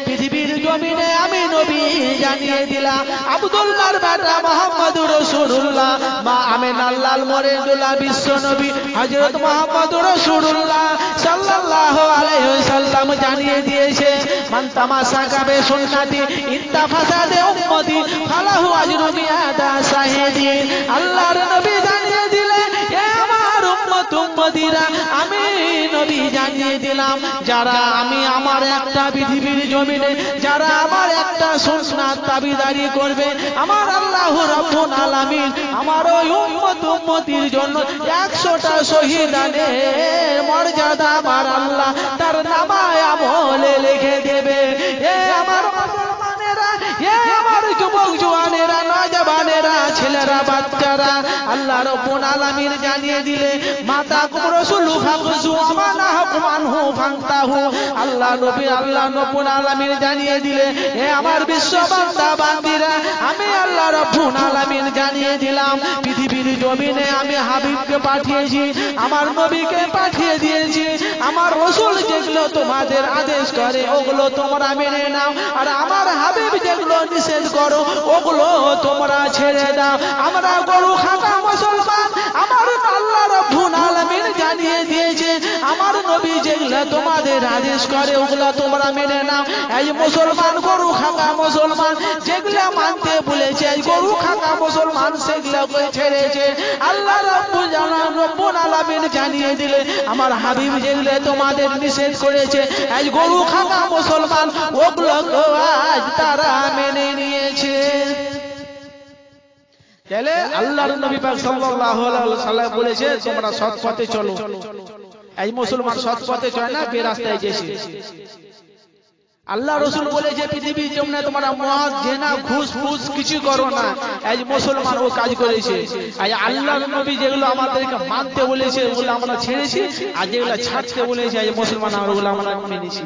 পৃথিবীর জমিনে আমি নবী জানিয়ে দিলাম আব্দুল্লাহর বেটা মুহাম্মদুর রাসূলুল্লাহ মা আমিনার লাল মরেদুল্লাহ বিশ্ব নবী হযরত মুহাম্মদুর রাসূলুল্লাহ সাল্লাল্লাহু আলাইহি ওয়াসাল্লাম জানিয়ে দিয়েছে মান তামাসাকা বে সুন্নতি ইত্তাফাসাদে উম্মতি ফালাহু আজরু মিআতা শাহিদিন আল্লাহর নবী জানিয়ে দিলেন এ আমার উম্মত উম্মতিরা আমি নবী জানিয়ে দিলাম যারা আমি আমার একটা পৃথিবীর জমিনে যারা আমার একটা সুন্নাত দাবিদারি করবে আমার আল্লাহ রাব্বুল আলামিন আমার ওই উম্মত উম্মতির জন্য 100টা শহীদানের মর্যাদা আমার আল্লাহ তার নামায় আমলে লিখে দেবে এ আমার মুসলমানেরা এ আমার যুবক জওয়ানেরা নওজওয়ানেরা ছেলেরা বাচ্চারা আল্লাহ আল্লাহ রাব্বুল আলামিন জানিয়ে দিলে মাতা রাসূলু ফাকজু আমানাহুম আনহু ফান্তাহু। আল্লাহ নবী আল্লাহ রাব্বুল আলামিন জানিয়ে দিলে হে আমার বিশ্ব বান্দা বান্দীরা, আমি আল্লাহ রাব্বুল আলামিন জানিয়ে দিলাম পৃথিবীর জমিনে আমি হাবিবকে পাঠিয়েছি, আমার নবীকে পাঠিয়ে দিয়েছি। আমার রাসূল যেগুলো তোমাদের আদেশ করে ওগুলো তোমরা মেনে নাও, আর আমার হাবিব যেগুলো নিষেধ করো ওগুলো তোমরা ছেড়ে দাও। আমরা গরু খাঁটা মুসলমান, আমার আল্লাহ রাব্বুল আলামিন জানিয়ে দিয়েছে আমার নবী যেগুলো তোমাদের আদেশ করে ওগুলো তোমরা মেনে নাও। এই মুসলমান গরু খাঁটা মুসলমান যেগুলো মানতে বলেছে, এই গরু খাঁটা মুসলমান সেগুলোকে ছেড়েছে। আল্লাহ রাব্বুল আলামিন জানিয়ে দিলে আমার হাবিব যেগুলো তোমাদের নিষেধ করেছে, এই গরু খাঁটা মুসলমান ওগুলোকে আজ তারা মেনে নিয়েছে। তাহলে আল্লাহর নবী পাক সাল্লাল্লাহু আলাইহি ওয়াসাল্লাম বলেছে তোমরা সৎ পথে চলো। এই মুসলমান সৎ পথে চলে না, বেরাস্তায় গেছে। আল্লাহ রাসূল বলেছে পৃথিবীর জমিনে তোমরা মদ জেনা ঘুষ ফুস কিছু করো না। এই মুসলমান ও কাজ করেছে। এই আল্লাহর নবী যেগুলো আমাদেরকে মানতে বলেছে ওগুলো আমরা ছেড়েছি, আর যেগুলো ছাড়তে বলেছে এই মুসলমান ওগুলো আমরা মেনেছি।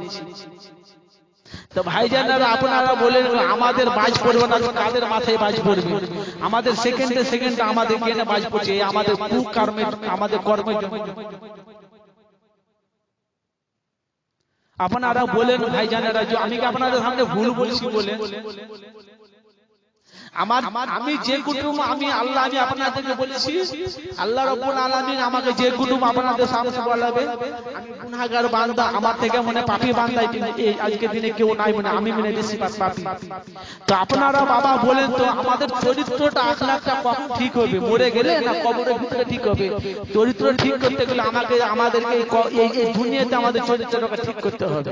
তো ভাইজানেরা আপনারা বলেন আমাদের বাজ পড়বে না, কাদের মাথায় বাজ পড়বে? আমাদের সেকেন্ডে সেকেন্ডে আমাদের কেনে বাজ পড়ছে? আমাদের কুকর্মের আমাদের কর্মের জন্য। আপনারা বলেন ভাইজানেরা, আমি কি আপনাদের সামনে ভুল বলছি বলেন? আমি যে কুটুম আমি আল্লাহ আমি আপনাদেরকে বলেছি, আল্লাহ রাব্বুল আলামিন আমাকে যে কুটুম আপনাদের সামনে বলাবে আমি গুনাহগার বান্দা, আমার থেকে মনে পাপী বান্দা এই আজকে দিনে কেউ নাই, মনে আমি মনে বেশি পাপী। তো আপনারা বাবা বলেন তো আমাদের চরিত্রটা আখলাকটা কখন ঠিক হবে? মরে গেলে না কবরের ভিতরে ঠিক হবে? চরিত্র ঠিক করতে গেলে আমাদেরকে এই দুনিয়াতে আমাদের চরিত্রটাকে ঠিক করতে হবে।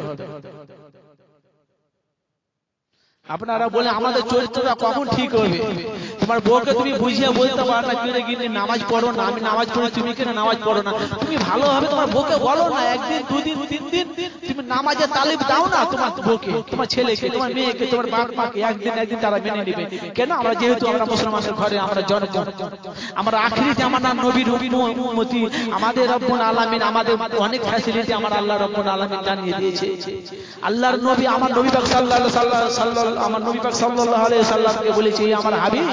আপনারা বলে আমাদের চরিত্রটা কখন ঠিক হবে? তোমার বউকে তুমি বুঝিয়ে বলতে পারো না কিরে গিয়ে নামাজ পড়ো না, আমি নামাজ পড়ি, তুমি কেন নামাজ পড়ো না? তুমি ভালোভাবে তোমার বউকে বলো না, একদিন দুদিন তিন দিন তুমি নামাজের তালিম দাও না তোমার বউকে, তোমার ছেলেকে, তোমার মেয়েকে, তোমার বাপ মাকে। একদিন তারা মেনে নেবে। কেন? আমরা যেহেতু আমরা মুসলমানের ঘরে আমরা জন্ম, আমরা আখিরি জামানার নবীর উম্মতি, আমাদের রব্বুল আলামিন আমাদের অনেক ফ্যাসিলিটি আমার আল্লাহ রব্বুল আলামিন জানিয়ে দিয়েছে। আল্লাহর নবী আমার নবী পাক আমার নবী পাক সাল্লাল্লাহু আলাইহি সাল্লামকে বলেছে আমার হাবিব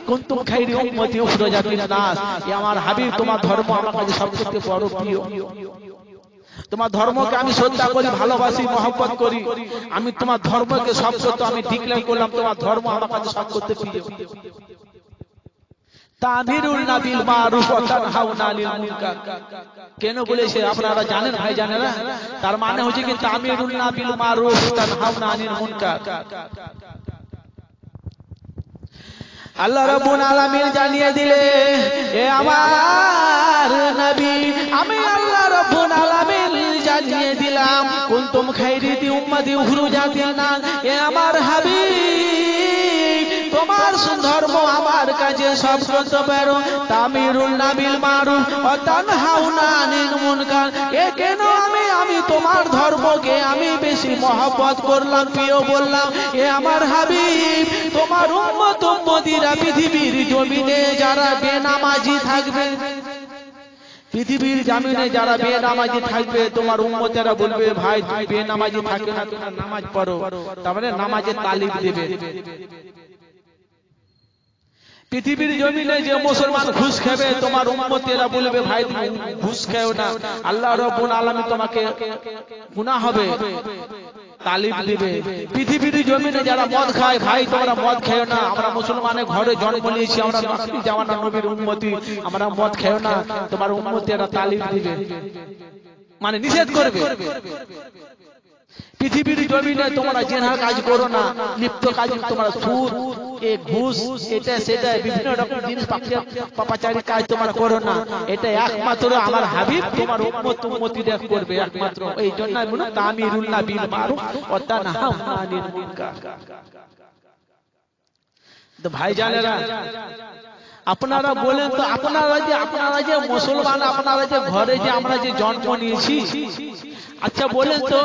কুনতুম খায়রি উম্মতি উখরাজাত লিন-নাস, এ আমার হাবিব তোমার ধর্ম আমার কাছে সবচেয়ে বড় প্রিয়। তোমার ধর্মকে আমি শ্রদ্ধা করি, ভালোবাসি, মহব্বত করি। আমি তোমার ধর্মকে সবচেয়ে আমি ডিক্লেয়ার করলাম তোমার ধর্ম আমার কাছে সবচেয়ে প্রিয়। তামিরুনা বিল মারুফ ওয়া তানহাউনা আনিল মুনকার। কেন বলেছে আপনারা জানেন ভাইজানেরা? তার মানে হচ্ছে কি তামিরুনা বিল মারুফ তানহাউনা আনিল মুনকার। আল্লাহ রাব্বুল আলামিন জানিয়ে দিলে এ আমার নবী, আমি আল্লাহ রাব্বুল আলামিন জানিয়ে দিলাম কুনতুম খায়রি উম্মতি উখরাজাত লিন-নাস, এ আমার হাবিব তোমার ধর্ম আমার কাছে সবচেয়ে বড়। তামিরুনা বিল মারুফ ওয়া তানহাউনা আনিল মুনকার। এ কেন আমি তোমার ধর্মকে আমি বেশি মহব্বত করলাম, প্রিয় বললাম। এ আমার হাবিব তোমার উম্মতিরা পৃথিবীর জমিনে যারা বেনামাজি থাকবে, পৃথিবীর জমিনে যারা বেনামাজি থাকবে তোমার উম্মতেরা বলবে ভাই তুমি বেনামাজি থাকবে না, তোমরা নামাজ পড়ো। তার মানে নামাজের তালিম দেবে। পৃথিবীর জমিনে যে মুসলমান ঘুষ খাবে তোমার উম্মতেরা বলবে ভাই তুমি ঘুষ খাও না, আল্লাহ রাব্বুল আলামিন তোমাকে গুনাহ হবে, তালিম দিবে। পৃথিবীর জমিনে যারা মদ খায় ভাই তোমরা মদ খেও না, আমরা মুসলমানের ঘরে জন্ম নিয়েছি, আমরা আখিরি জামানার নবীর উম্মতি, আমরা মদ খেও না, তোমার উম্মতেরা তালিম দিবে, মানে নিষেধ করবে। পৃথিবীর জমিনে তোমরা জেনার কাজ করো না, লিপ্ত কাজ তোমরা সুদ এ ঘুষ এটা সেটা বিভিন্ন রকম জিনিস পাপাচারী কাজ তোমরা করো না। এটা একমাত্র আমার হাবিব তোমার উম্মতিরা করবে একমাত্র। এই জন্য বলে তামিরুনা বিল মারুফ ওয়া তানহাউনা আনিল মুনকার। তো ভাইজানেরা আপনারা বলেন তো আপনারা যে মুসলমান, আপনারা যে ঘরে যে আমরা যে জন্ম নিয়েছি, আচ্ছা বলেন তো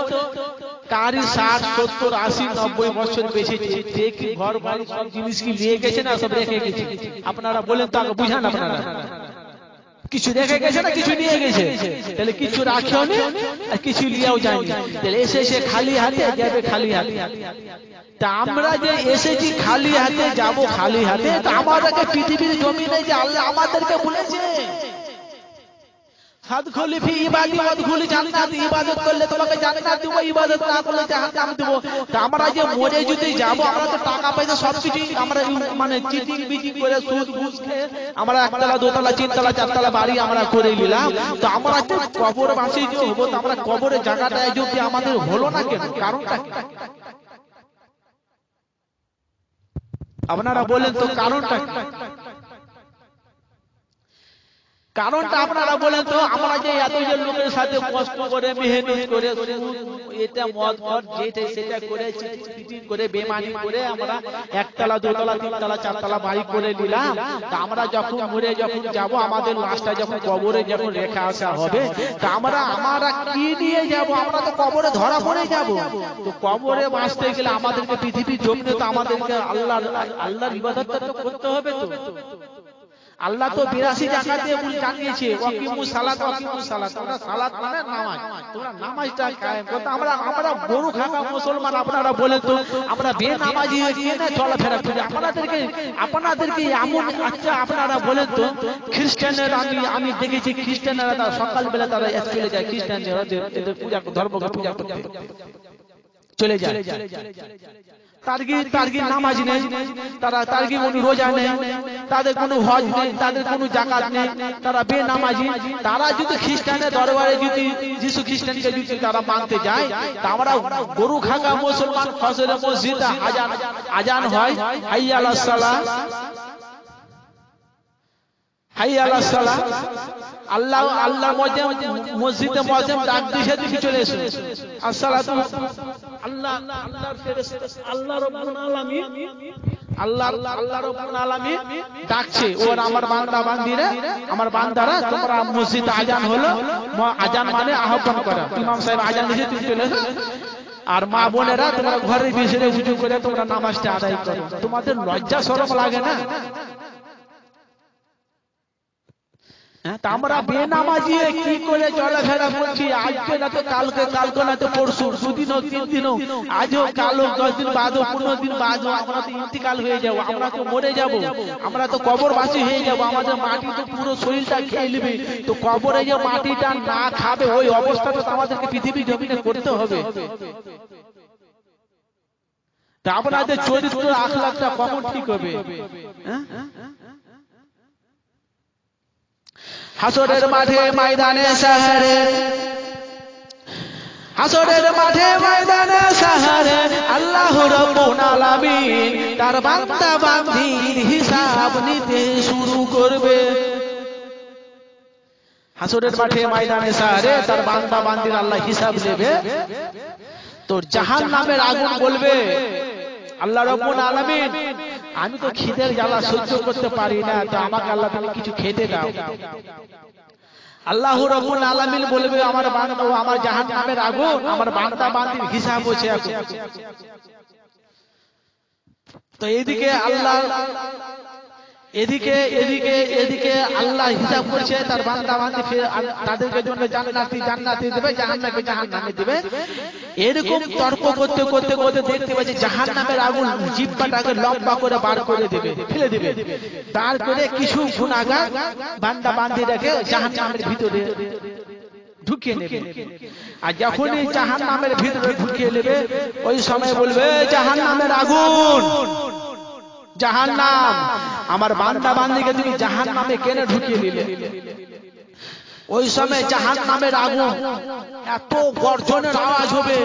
তারই 60, 70, 80, 90 বছর বেঁচেছে, দেখি ঘর বাড়ি সব জিনিস কি নিয়ে গেছে না সব রেখে গেছে? আপনারা বলেন তো, আগে বুঝান আপনারা। কিছু রেখে গেছে না কিছু নিয়ে গেছে? তাহলে কিছু রাখেও নি আর কিছু নিয়েও যায়নি, তাহলে এসে খালি হাতে যাবে খালি হাতে। তা আমরা যে এসেছি খালি হাতে যাব খালি হাতে, তা আমাদেরকে পৃথিবীর জমিনে যে আল্লাহ আমাদেরকে বলেছে হাদখুলি ফি ইবাদি ওয়াদখুলি জান্নাত, ইবাদত করলে তোমাকে জান্নাত দেব, ইবাদত না করলে জাহান্নাম দেব। তা আমরা যে মরে যদি যাব, আমরা তো টাকা পয়সা সবকিছু আমরা মানে চিটিং বিটিং করে সুদ ঘুষ খেয়ে আমরা একতলা দোতলা তিনতলা চারতলা বাড়ি আমরা করে নিলাম। তো আমরা তো কবরবাসী যে হবো, তো আমরা কবরের জায়গাটায় যদি আমাদের হলো না কেন? কারণটা কি? আপনারা বলেন তো কারণটা কি? কারণটা আপনারা বলেন তো। আমরা যে এত যে লোকের সাথে কষ্ট করে মেহনত করে এটা মদ মদ যেটা সেটা করে চিটিং করে বেমানি করে আমরা একতলা দোতলা তিনতলা চারতলা বাড়ি করে নিলাম। তা আমরা যখন মরে যখন যাব, আমাদের লাশটা যখন কবরে যখন রেখে আসা হবে, তা আমরা কি নিয়ে যাব? আমরা তো কবরে ধরা পড়ে যাব। তো কবরে বাঁচতে গেলে আমাদেরকে পৃথিবীর জমিনে তো আমাদেরকে আল্লাহর ইবাদতটা তো করতে হবে। তো আল্লাহ তো 82 জায়গা দিয়ে জানিয়েছে ওয়াকিমুস সালাত ওয়াকিমুস সালাত, তোমরা সালাত মানে নামাজ, তোমরা নামাজটা কায়েম করতে। আমরা গরু খাওয়া মুসলমান, আপনারা বলেন তো আমরা বেনামাজি হয়ে না চলাফেরা করি? আপনাদেরকে এমন, আচ্ছা আপনারা বলেন তো খ্রিস্টানেরা, আমি দেখেছি খ্রিস্টানেরা সকালবেলা তারা স্কুলে যায়, খ্রিস্টানরা এদের পূজা ধর্মকে পূজা করতে চলে যায়। তারগির নামাজ নেই, তারা তারগির কোনো রোজা নেই, তাদের কোনো হজ নেই, তাদের কোনো যাকাত নেই, তারা বেনামাজি। তারা যদি খ্রিস্টানের দরবারে যদি যিশু খ্রিস্টানকে যদি তারা মানতে যায়, তা আমরা গরু খাগা মুসলমান ফজরে মসজিদে আজান হয়, হাইয়া আলাস সালাহ হাইয়া আলাস সালাহ, আল্লাহ মসজিদে মুয়াজ্জিন ডাক দিয়ে দিকে চলে এসো, আসসালাতু আল্লাহ রাব্বুল আলামিন, আল্লাহ রাব্বুল আলামিন ডাকছে, ওর আমার বান্দা বান্দিরা, আমার বান্দারা, তোমরা মসজিদে আজান হলো, আজান মানে আহ্বান করা, ইমাম সাহেব আজান দিয়েছে তুমি চলে এসো। আর মা বোনেরা তোমরা ঘরে বসে উজু করে তোমরা নামাজটা আদায় করো। তোমাদের লজ্জা শরম লাগে না? আমরা বেনামাজি কি করে চলাফেরা করছি? আজকে না তো কালকে, কালকে না তো পরশু, দুদিন হোক 3 দিন হোক, আজ হোক কাল হোক 10 দিন বাদ হোক 15 দিন বাদ হোক, আমরা তো ইন্তিকাল হয়ে যাবো, আমরা তো মরে যাব, আমরা তো কবরবাসী হয়ে যাব। আমাদের মাটি তো পুরো শরীরটা খেয়ে নেবে। তো কবরে যে মাটিটা না খাবে, ওই অবস্থাটা তো আমাদেরকে পৃথিবী জমিনে করতে হবে। তা আপনাদের চরিত্র আখলাকটা কখন ঠিক হবে? হাসরের মাঠে ময়দানে শহরে, হাসরের মাঠে ময়দানে শহরে আল্লাহ রাব্বুল আলামিন তার বান্দা বান্দির হিসাব নিতে শুরু করবে। হাসরের মাঠে ময়দানে শহরে তার বান্দা বান্দির আল্লাহ হিসাব নেবে। তো জাহান্নামের আগুন বলবে, আল্লাহ রাব্বুল আলামিন আমি তো খিদের জ্বালা সহ্য করতে পারি না, তো আমাকে আল্লাহ তুমি কিছু খেতে দাও। আল্লাহ রাব্বুল আলামিন বলবে, আমার বান্দা, আমার জাহান্নামের আগুন, আমার বান্দা বান্দির হিসাব হচ্ছে এখন। তো এদিকে আল্লাহ, এদিকে আল্লাহ হিসাব করছে তার বান্দা বান্দি, তাদেরকে জন্য জান্নাতি দেবে, জাহান্নামকে জাহান্নামে দেবে। এরকম তর্ক করতে করতে করতে দেখতে পাচ্ছি জাহান্নামের আগুন জিহ্বাটাকে লম্বা করে বার করে দেবে, ফেলে দেবে। তারপরে কিছু গুনাহগার বান্দা বান্দিটাকে জাহান্নামের ভিতরে ঢুকিয়ে নেবে। আর যখনই জাহান্নামের ভিতরে ঢুকিয়ে নেবে, ওই সময় বলবে জাহান্নামের আগুন, জাহান্নাম আমার বান্দা বান্দিকে তুমি জাহান্নামে কেন ঢুকিয়ে দিলে? ওই সময় জাহান্নামের আগুন এত গর্জনের আওয়াজ হবে,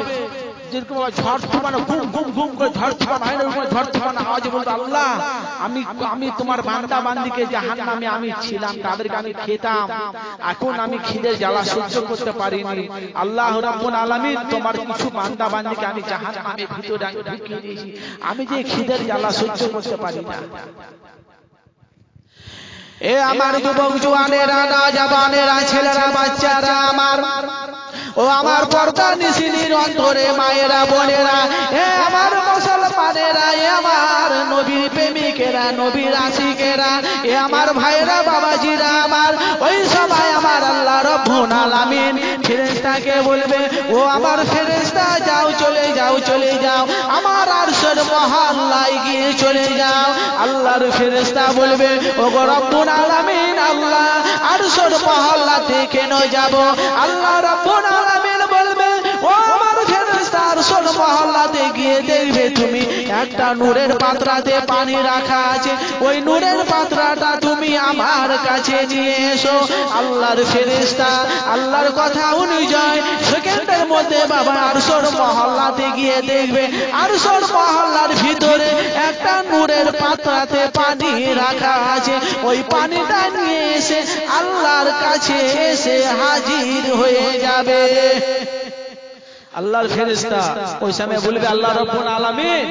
যেরকম ঝড় তুফান, ঘুম ঘুম ঘুম করে ঝড় তুফান হয় না, ঝড় তুফান আওয়াজ বলতো, আল্লাহ আমি তোমার বান্দা বান্দিকে জাহান্নামে আমি ছিলাম, তাদেরকে আমি খেতাম, এখন আমি খিদের জ্বালা সহ্য করতে পারিনি। আল্লাহ রাব্বুল আলামিন তোমার কিছু বান্দা বান্দিকে আমি জাহান্নামের ভিতরে ঢুকিয়ে দিয়েছি, আমি যে খিদের জ্বালা সহ্য করতে পারি না। এ আমার যুবক জওয়ানেরা, নওজওয়ানেরা, ছেলেরা, বাচ্চারা আমার, ও আমার পর্দা নিশিনীর অন্তরে মায়েরা বোনেরা, এ আমার মুসলমানেরা, এ আমার নবীর প্রেমিকেরা, নবীর আশিকেরা, এ আমার ভাইরা বাবাজিরা আমার, ওই সবাই আমার আল্লাহ রব্বুল আলামিন ফেরেশতাকে বলবে, ও আমার ফেরেশতা যাও, চলে যাও, চলে যাও, আমার আরশের মহল্লায় গিয়ে চলে যাও। আল্লাহর ফেরেশতা বলবে, ও গো রব্বুল আলামিন, আল্লাহ আরশের মহল্লাতে কেন যাব? আল্লাহ রব্বুল আলামিন বলবে, ও আমার ফেরেশতা আরশের মহল্লাতে গিয়ে দেখবে তুমি একটা নূরের পাত্রাতে পানি রাখা আছে, ওই নূরের পাত্রটা তুমি আমার কাছে নিয়ে এসো। আল্লাহর ফেরেশতা আল্লাহর কথা অনুযায়ী সেকেন্ডের মধ্যে বাবা আরশের মহল্লাতে গিয়ে দেখবে আরশের মহল্লার ভিতরে একটা নূরের পাত্রাতে পানি রাখা আছে, ওই পানিটা নিয়ে এসে আল্লাহর কাছে এসে হাজির হয়ে যাবে। আল্লাহর ফেরেশতা ওই সময় বলবে, আল্লাহ রাব্বুল আলামিন,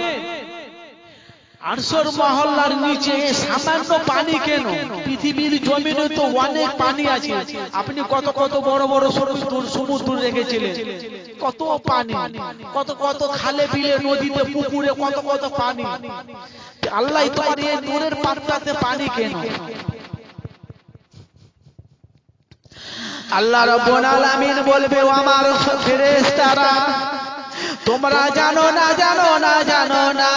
আরশের মহল্লার নিচে সামান্য পানি কেন? পৃথিবীর জমিনে তো অনেক পানি আছে, আপনি কত কত বড় বড় সমুদ্র রেখেছিলেন, কত পানি, কত কত খালে বিলে নদীতে পুকুরে কত কত পানি, আল্লাহ তোমার এই নূরের পাত্রাতে পানি কেন? আল্লাহ রাব্বুল আলামিন বলবে, ও আমার ফেরেশতারা, তোমরা জানো না, জানো না, জানো না,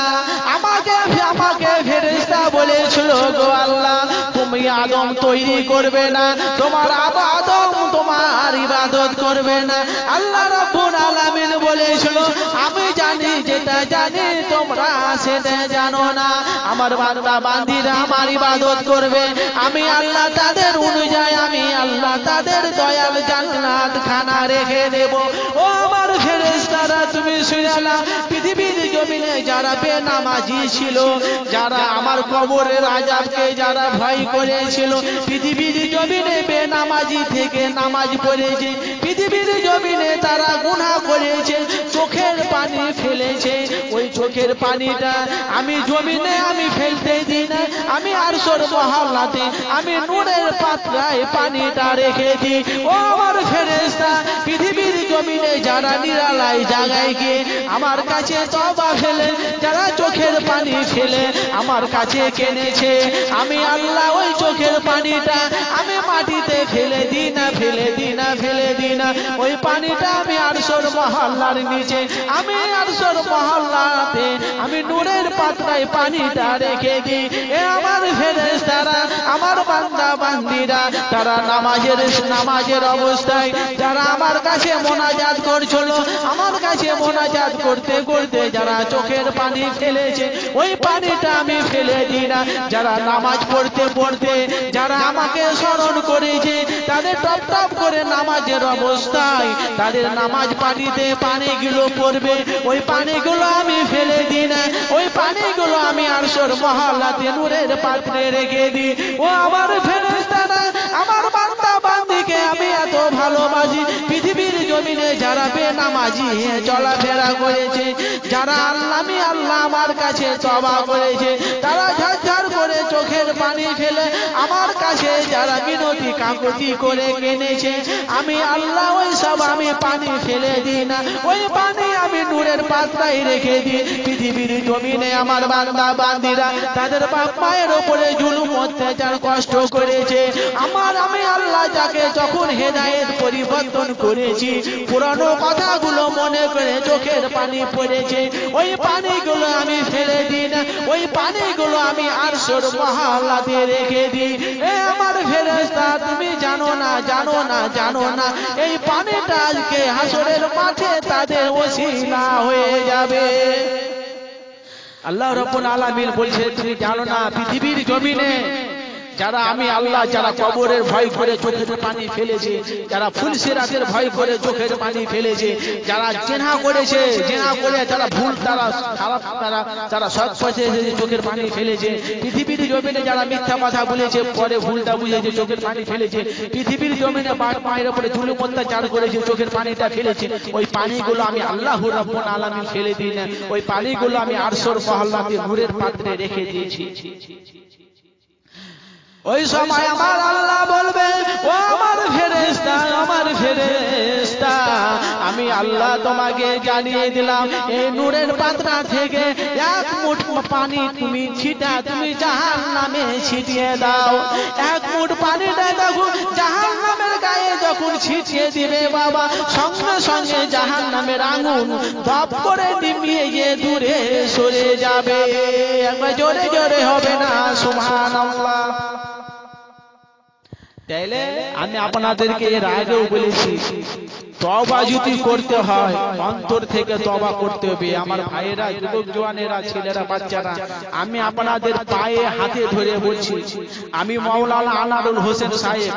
আমাকে ফেরেশতা বলেছিল, গো আল্লাহ তুমি আদম তৈরি করবে না, তোমার আদম তোমার ইবাদত করবে না। আল্লাহ রাব্বুল আলামিন বলেছিল, আমি জানি, যেটা জানি তোমরা সেটা জানো না। আমার বান্দা বান্দীরা আমার ইবাদত করবে, আমি আল্লাহ তাদের অনুযায়ী, আমি আল্লাহ তাদের দয়াল জান্নাত খানা রেখে দেব। ও আমার ফেরেশতারা, তুমি শুনে নাও, পৃথিবীর জমিনে যারা বেনামাজি ছিল, যারা আমার কবরের আযাবকে যারা ভয় করেছিল, পৃথিবীর জমিনে বেনামাজি থেকে নামাজ পড়েছে, পৃথিবীর জমিনে তারা গুনাহ করেছে, চোখের পানি ফেলেছে, ওই চোখের পানিটা আমি জমিনে আমি ফেলতে দিই না, আমি আরশের মহল্লাতে আমি নূরের পাত্রায় পানিটা রেখে দিই। ও আমার ফেরেশতা, পৃথিবীর জমিনে যারা নিরালাই জায়গায় গিয়ে আমার কাছে তওবা ফেলে, যারা চোখের পানি ফেলে আমার কাছে কেনেছে, আমি আল্লাহ ওই চোখের পানিটা আমি মাটিতে ফেলে দিই না, ফেলে দিই না, ফেলে দিই না, ওই পানিটা আমি আরশের মহল্লার নিচে, আমি আরশের মহল্লাতে আমি নূরের পাত্রায় পানিটা রেখে দিই। এ আমার ফেরেশতারা, আমার বান্দা বান্দীরা, তারা নামাজের অবস্থায় যারা আমার কাছে মোনাজাত করছিল, আমার কাছে মোনাজাত করতে করতে যারা চোখের পানি ফেলেছে, ওই পানিটা আমি ফেলে দিই না। যারা নামাজ পড়তে পড়তে যারা আমাকে স্মরণ করেছে, তাদের টপ টপ করে নামাজের অবস্থায় তাদের নামাজ পানিতে পানিগুলো পড়বে, ওই পানিগুলো আমি ফেলে দিই না, ওই পানিগুলো আমি আরশের মহল্লাতে নূরের পাত্রে রেখে দিই। ও আমার ফেরেশতারা, আমার বান্দা বান্দীকে আমি এত ভালোবাসি, পৃথিবীর জমিনে যারা বেনামাজি চলাফেরা করেছে, যারা আল্লাহ আমার কাছে তওবা করেছে, তারা ঝরঝর করে চোখের পানি ফেলে আমার কাছে যারা মিনতি কাকুতি করে কেনেছে, আমি আল্লাহ ওই সব আমি পানি ফেলে দিই না, ওই পানি আমি নূরের পাত্রায় রেখে দিই। পৃথিবীর জমিনে আমার বান্দা বান্দীরা তাদের বাপ মায়ের উপরে জুলুম অত্যাচার কষ্ট করেছে, আমি আল্লাহ যাকে যখন হেদায়েত পরিবর্তন করেছি, পুরানো কথাগুলো মনে করে চোখের পানি পড়েছে, ওই পানিগুলো আমি ফেলে দিই না, ওই পানিগুলো আমি আরশের মহল্লাতে রেখে দিই। এ আমার ফেরেশতা, তুমি জানো না, জানো না, জানো না, এই পানিটা আজকে হাসরের মাঠে তাদের ওসিলা হয়ে যাবে। আল্লাহ রাব্বুল আলামিন বলছে, তুমি জানো না, পৃথিবীর জমিনে যারা আমি আল্লাহ যারা কবরের ভয় করে চোখের পানি ফেলেছে, যারা ফুলসিরাতের ভয় করে চোখের পানি ফেলেছে, যারা জেনা করেছে, জেনা করে যারা ভুল তারা খারাপ তারা সৎ পথে এসেছে চোখের পানি ফেলেছে, পৃথিবীর জমিনে যারা মিথ্যা কথা বলেছে পরে ভুলটা বুঝেছে চোখের পানি ফেলেছে, পৃথিবীর জমিনে মায়ের উপরে জুলুম অত্যাচার করেছে চোখের পানিটা ফেলেছে, ওই পানিগুলো আমি আল্লাহ রাব্বুল আলামিন ফেলে দিই না, ওই পানিগুলো আমি আরশের মহল্লাতে নূরের পাত্রে রেখে দিয়েছি। ওই সময় আমার আল্লাহ বলবে, ও আমার ফেরেশতা, আমার ফেরেশতা, আমি আল্লাহ তোমাকে জানিয়ে দিলাম এই নূরের পাত্রা থেকে এক মুঠ পানি তুমি জাহান্নামে ছিটিয়ে দাও। এক মুঠ পানিটা দেখো জাহান্নামের গায়ে যখন ছিটিয়ে দিবে বাবা, সঙ্গে সঙ্গে জাহান্নামের আগুন দপ করে নিভিয়ে গিয়ে দূরে সরে যাবে। একবার জোরে জোরে হবে না সুবহানাল্লাহ। তাইলে আমি আপনাদেরকে এর আগেও বলেছি, তওবা যদি করতে হয় অন্তর থেকে তওবা করতে হবে। আমার ভাইয়েরা, যুবক জওয়ানেরা, ছেলেরা, বাচ্চারা, আমি আপনাদের পায়ে হাতে ধরে বলছি, আমি মাওলানা আনারুল হোসেন সাহেব,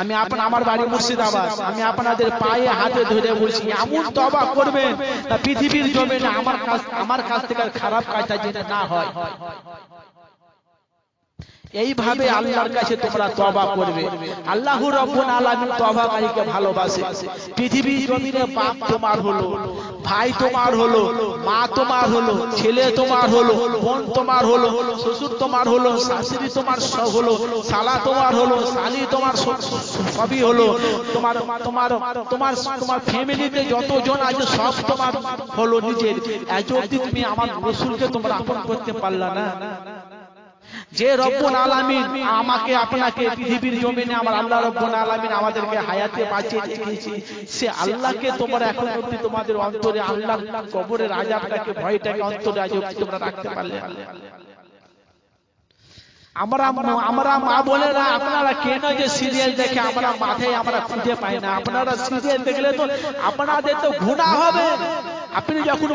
আমি আমার বাড়ি মুর্শিদাবাদ, আমি আপনাদের পায়ে হাতে ধরে বলছি এমন তওবা করবেন তা পৃথিবীর জমিনে আমার কাছ থেকে খারাপ কাজটা যেন না হয়। এইভাবে আল্লাহর কাছে তোমরা তওবা করবে। আল্লাহ রাব্বুল আলামিন তওবাকারীকে ভালোবাসে। পৃথিবীর জমিনে বাপ তোমার হলো, ভাই তোমার হলো, মা তোমার হলো, ছেলে তোমার হলো, বোন তোমার হলো, শ্বশুর তোমার হলো, শাশুড়ি তোমার সব হলো, শালা তোমার হলো, শালি তোমার সবই হলো, তোমার তোমার তোমার তোমার ফ্যামিলিতে যতজন আছে সব তোমার হলো নিজের। এত অবধি তুমি আমার রাসূলকে তোমরা আপন করতে পারলা না। যে রব্বুল আলামিন আমাকে আপনাকে পৃথিবীর জমিনে আমার আল্লাহ রব্বুল আলামিন আমাদেরকে হায়াতে বাঁচিয়ে রেখেছে, সে আল্লাহকে তোমরা এখন অবধি তোমাদের অন্তরে আল্লাহর কবরের আযাবটাকে, ভয়টাকে অন্তরে আজ অবধি তোমরা রাখতে পারলে। আমরা মা বোনেরা আপনারা কেন যে সিরিয়াল দেখে আমরা মাথায় আমরা খুঁজে পাই না। আপনারা সিরিয়াল দেখলে তো আপনাদের তো গুনাহ হবে। আপনি যখন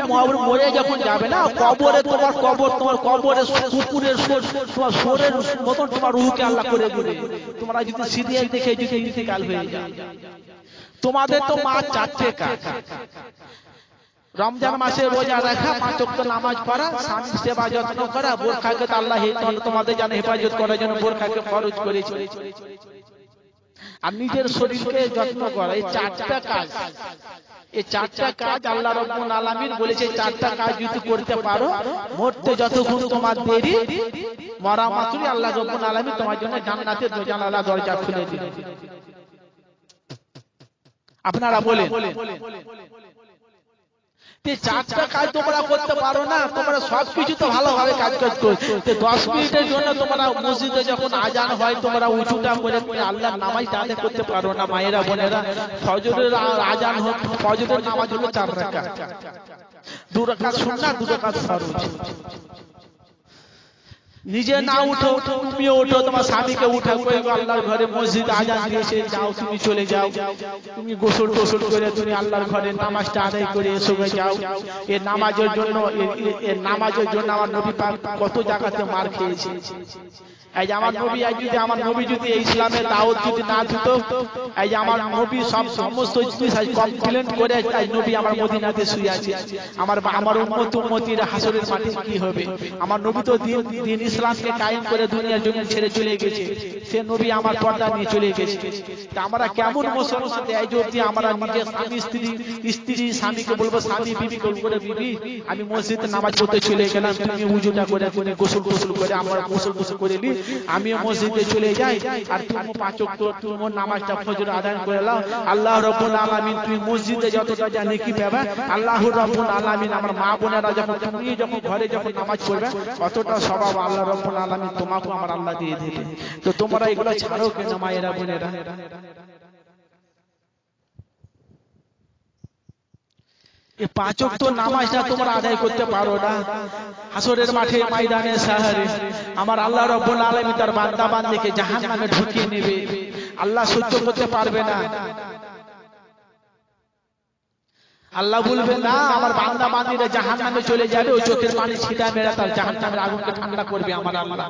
মরে যখন যাবে না কবরে, তোমার কবরে কুকুরের তোমার সোরের মতন তোমার রূহকে আল্লাহ করে দিবে। তোমরা যদি সিরিয়াল দেখে যদি ইন্তেকাল হয়ে যায়, তোমাদের তো মা চারটে কাজ: রমজান মাসে রোজা রাখা, 5 ওয়াক্ত নামাজ পড়া, স্বামীর সেবা যত্ন করা, বোরখাকে তো আল্লাহ তোমাদের জানে হেফাজত করার জন্য বোরখাকে ফরজ করেছে, আর নিজের শরীরকে যত্ন করা। এই চারটা কাজ, এই চারটা কাজ আল্লাহ রাব্বুল আলামিন বলেছে, চারটা কাজ যদি করতে পারো, মরতে যতক্ষণ তোমার দেরি, মরা মাত্রই আল্লাহ রাব্বুল আলামিন তোমার জন্য জান্নাতের জানালা দরজা খুলে দিবে। আপনারা বলেন, চারটা কাজ তোমরা করতে পারো না, তোমরা সবকিছু তো ভালোভাবে কাজ করছো। 10 মিনিটের জন্য তোমরা মসজিদে যখন আজান হয় তোমরা উঁচুটা করে আল্লাহর নামাজটা আদায় করতে পারো না। মায়েরা বোনেরা, ফজরের আজান হয়, ফজরের নামাজ হলো 4 রাকাত, 2 রাকাত সুন্নাত, 2 রাকাত ফরজ। নিজে না উঠো, তুমিও উঠো, তোমার স্বামীকে উঠা করে আল্লাহর ঘরে মসজিদ আজান দিয়েছে, যাও তুমি চলে যাও, তুমি গোসল টোসল করে তুমি আল্লাহর ঘরে নামাজটা আদায় করে এসে যাও। এই নামাজের জন্য আমার নবী পাক কত জায়গাতে মার খেয়েছে। এই যে আমার নবী যদি এই ইসলামের দাওয়াত যদি না দিত, এই যে আমার নবী সমস্ত কমপ্লেন করে তাই নবী আমার মদিনাতে শুয়ে আছে। আমার উম্মতিরা হাসরের মাঠে কি হবে? আমার নবী তো দিন ইসলামকে কায়েম করে দুনিয়ার জমিন ছেড়ে চলে গেছে, সে নবী আমার পর্দা নিয়ে চলে গেছে। তা আমরা কেমন মুসলমান এই যে অবধি আমরা নিজের স্ত্রী স্বামীকে বলবো, স্বামী বিবিকে বলবো, বিবি আমি মসজিদে নামাজ পড়তে চলে গেলাম, তুমি উজুটা করে গোসল করে আমরা গোসল করে নি, আমি মসজিদে চলে যাই, আর তুমি 5 ওয়াক্ত তুমি নামাজটা ফজর আদায় করে নাও। আল্লাহ রাব্বুল আলামিন তুমি মসজিদে যতটা যা নেকি পাবে, আল্লাহ রাব্বুল আলামিন আমার মা বোনেরা যখন তুমি যখন ঘরে যখন নামাজ পড়বে অতটা সওয়াব আল্লাহ রাব্বুল আলামিন তোমাকে আমার আল্লাহ দিয়ে দেবে। তো তোমরা এগুলো ছাড়ো কেন মায়েরা বোনেরা? এই 5 ওয়াক্ত নামাজটা তোমরা আদায় করতে পারো না। হাসরের মাঠে, ময়দানে, শহরে আমার আল্লাহ রাব্বুল আলামিন তার বান্দা বান্দীকে জাহান্নামে ঢুকিয়ে নেবে, আল্লাহ সহ্য করতে পারবে না। আল্লাহ বলবে না, আমার বান্দা বান্দীরা জাহান্নামে চলে যাবে, ওই চোখের পানি ছিটা মেরে তার জাহান্নামের আগুনকে ঠান্ডা করবে আমার আল্লাহ।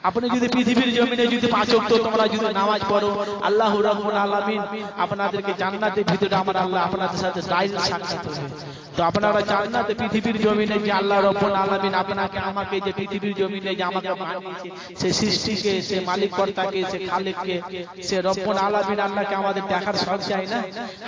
আপনি যদি পৃথিবীর জমিনে যদি 5 ওয়াক্ত তোমরা যদি নামাজ পড়ো, আল্লাহ রাব্বুল আলামিন আপনাদেরকে জান্নাতের ভিতরে আমার আল্লাহ আপনাদের সাথে ডাইরেক্ট সাক্ষাৎ হবে। তো আপনারা জান্নাতে পৃথিবীর জমিনে যে আল্লাহ রাব্বুল আলামিন আপনাকে আমাকে যে পৃথিবীর জমিনে যে আমাকে বানিয়েছে, সে সৃষ্টিকে, সে মালিক কর্তাকে, সে খালিককে, সে রব্বুল আলামিন আল্লাহকে আমাদের দেখার শখ চাই না?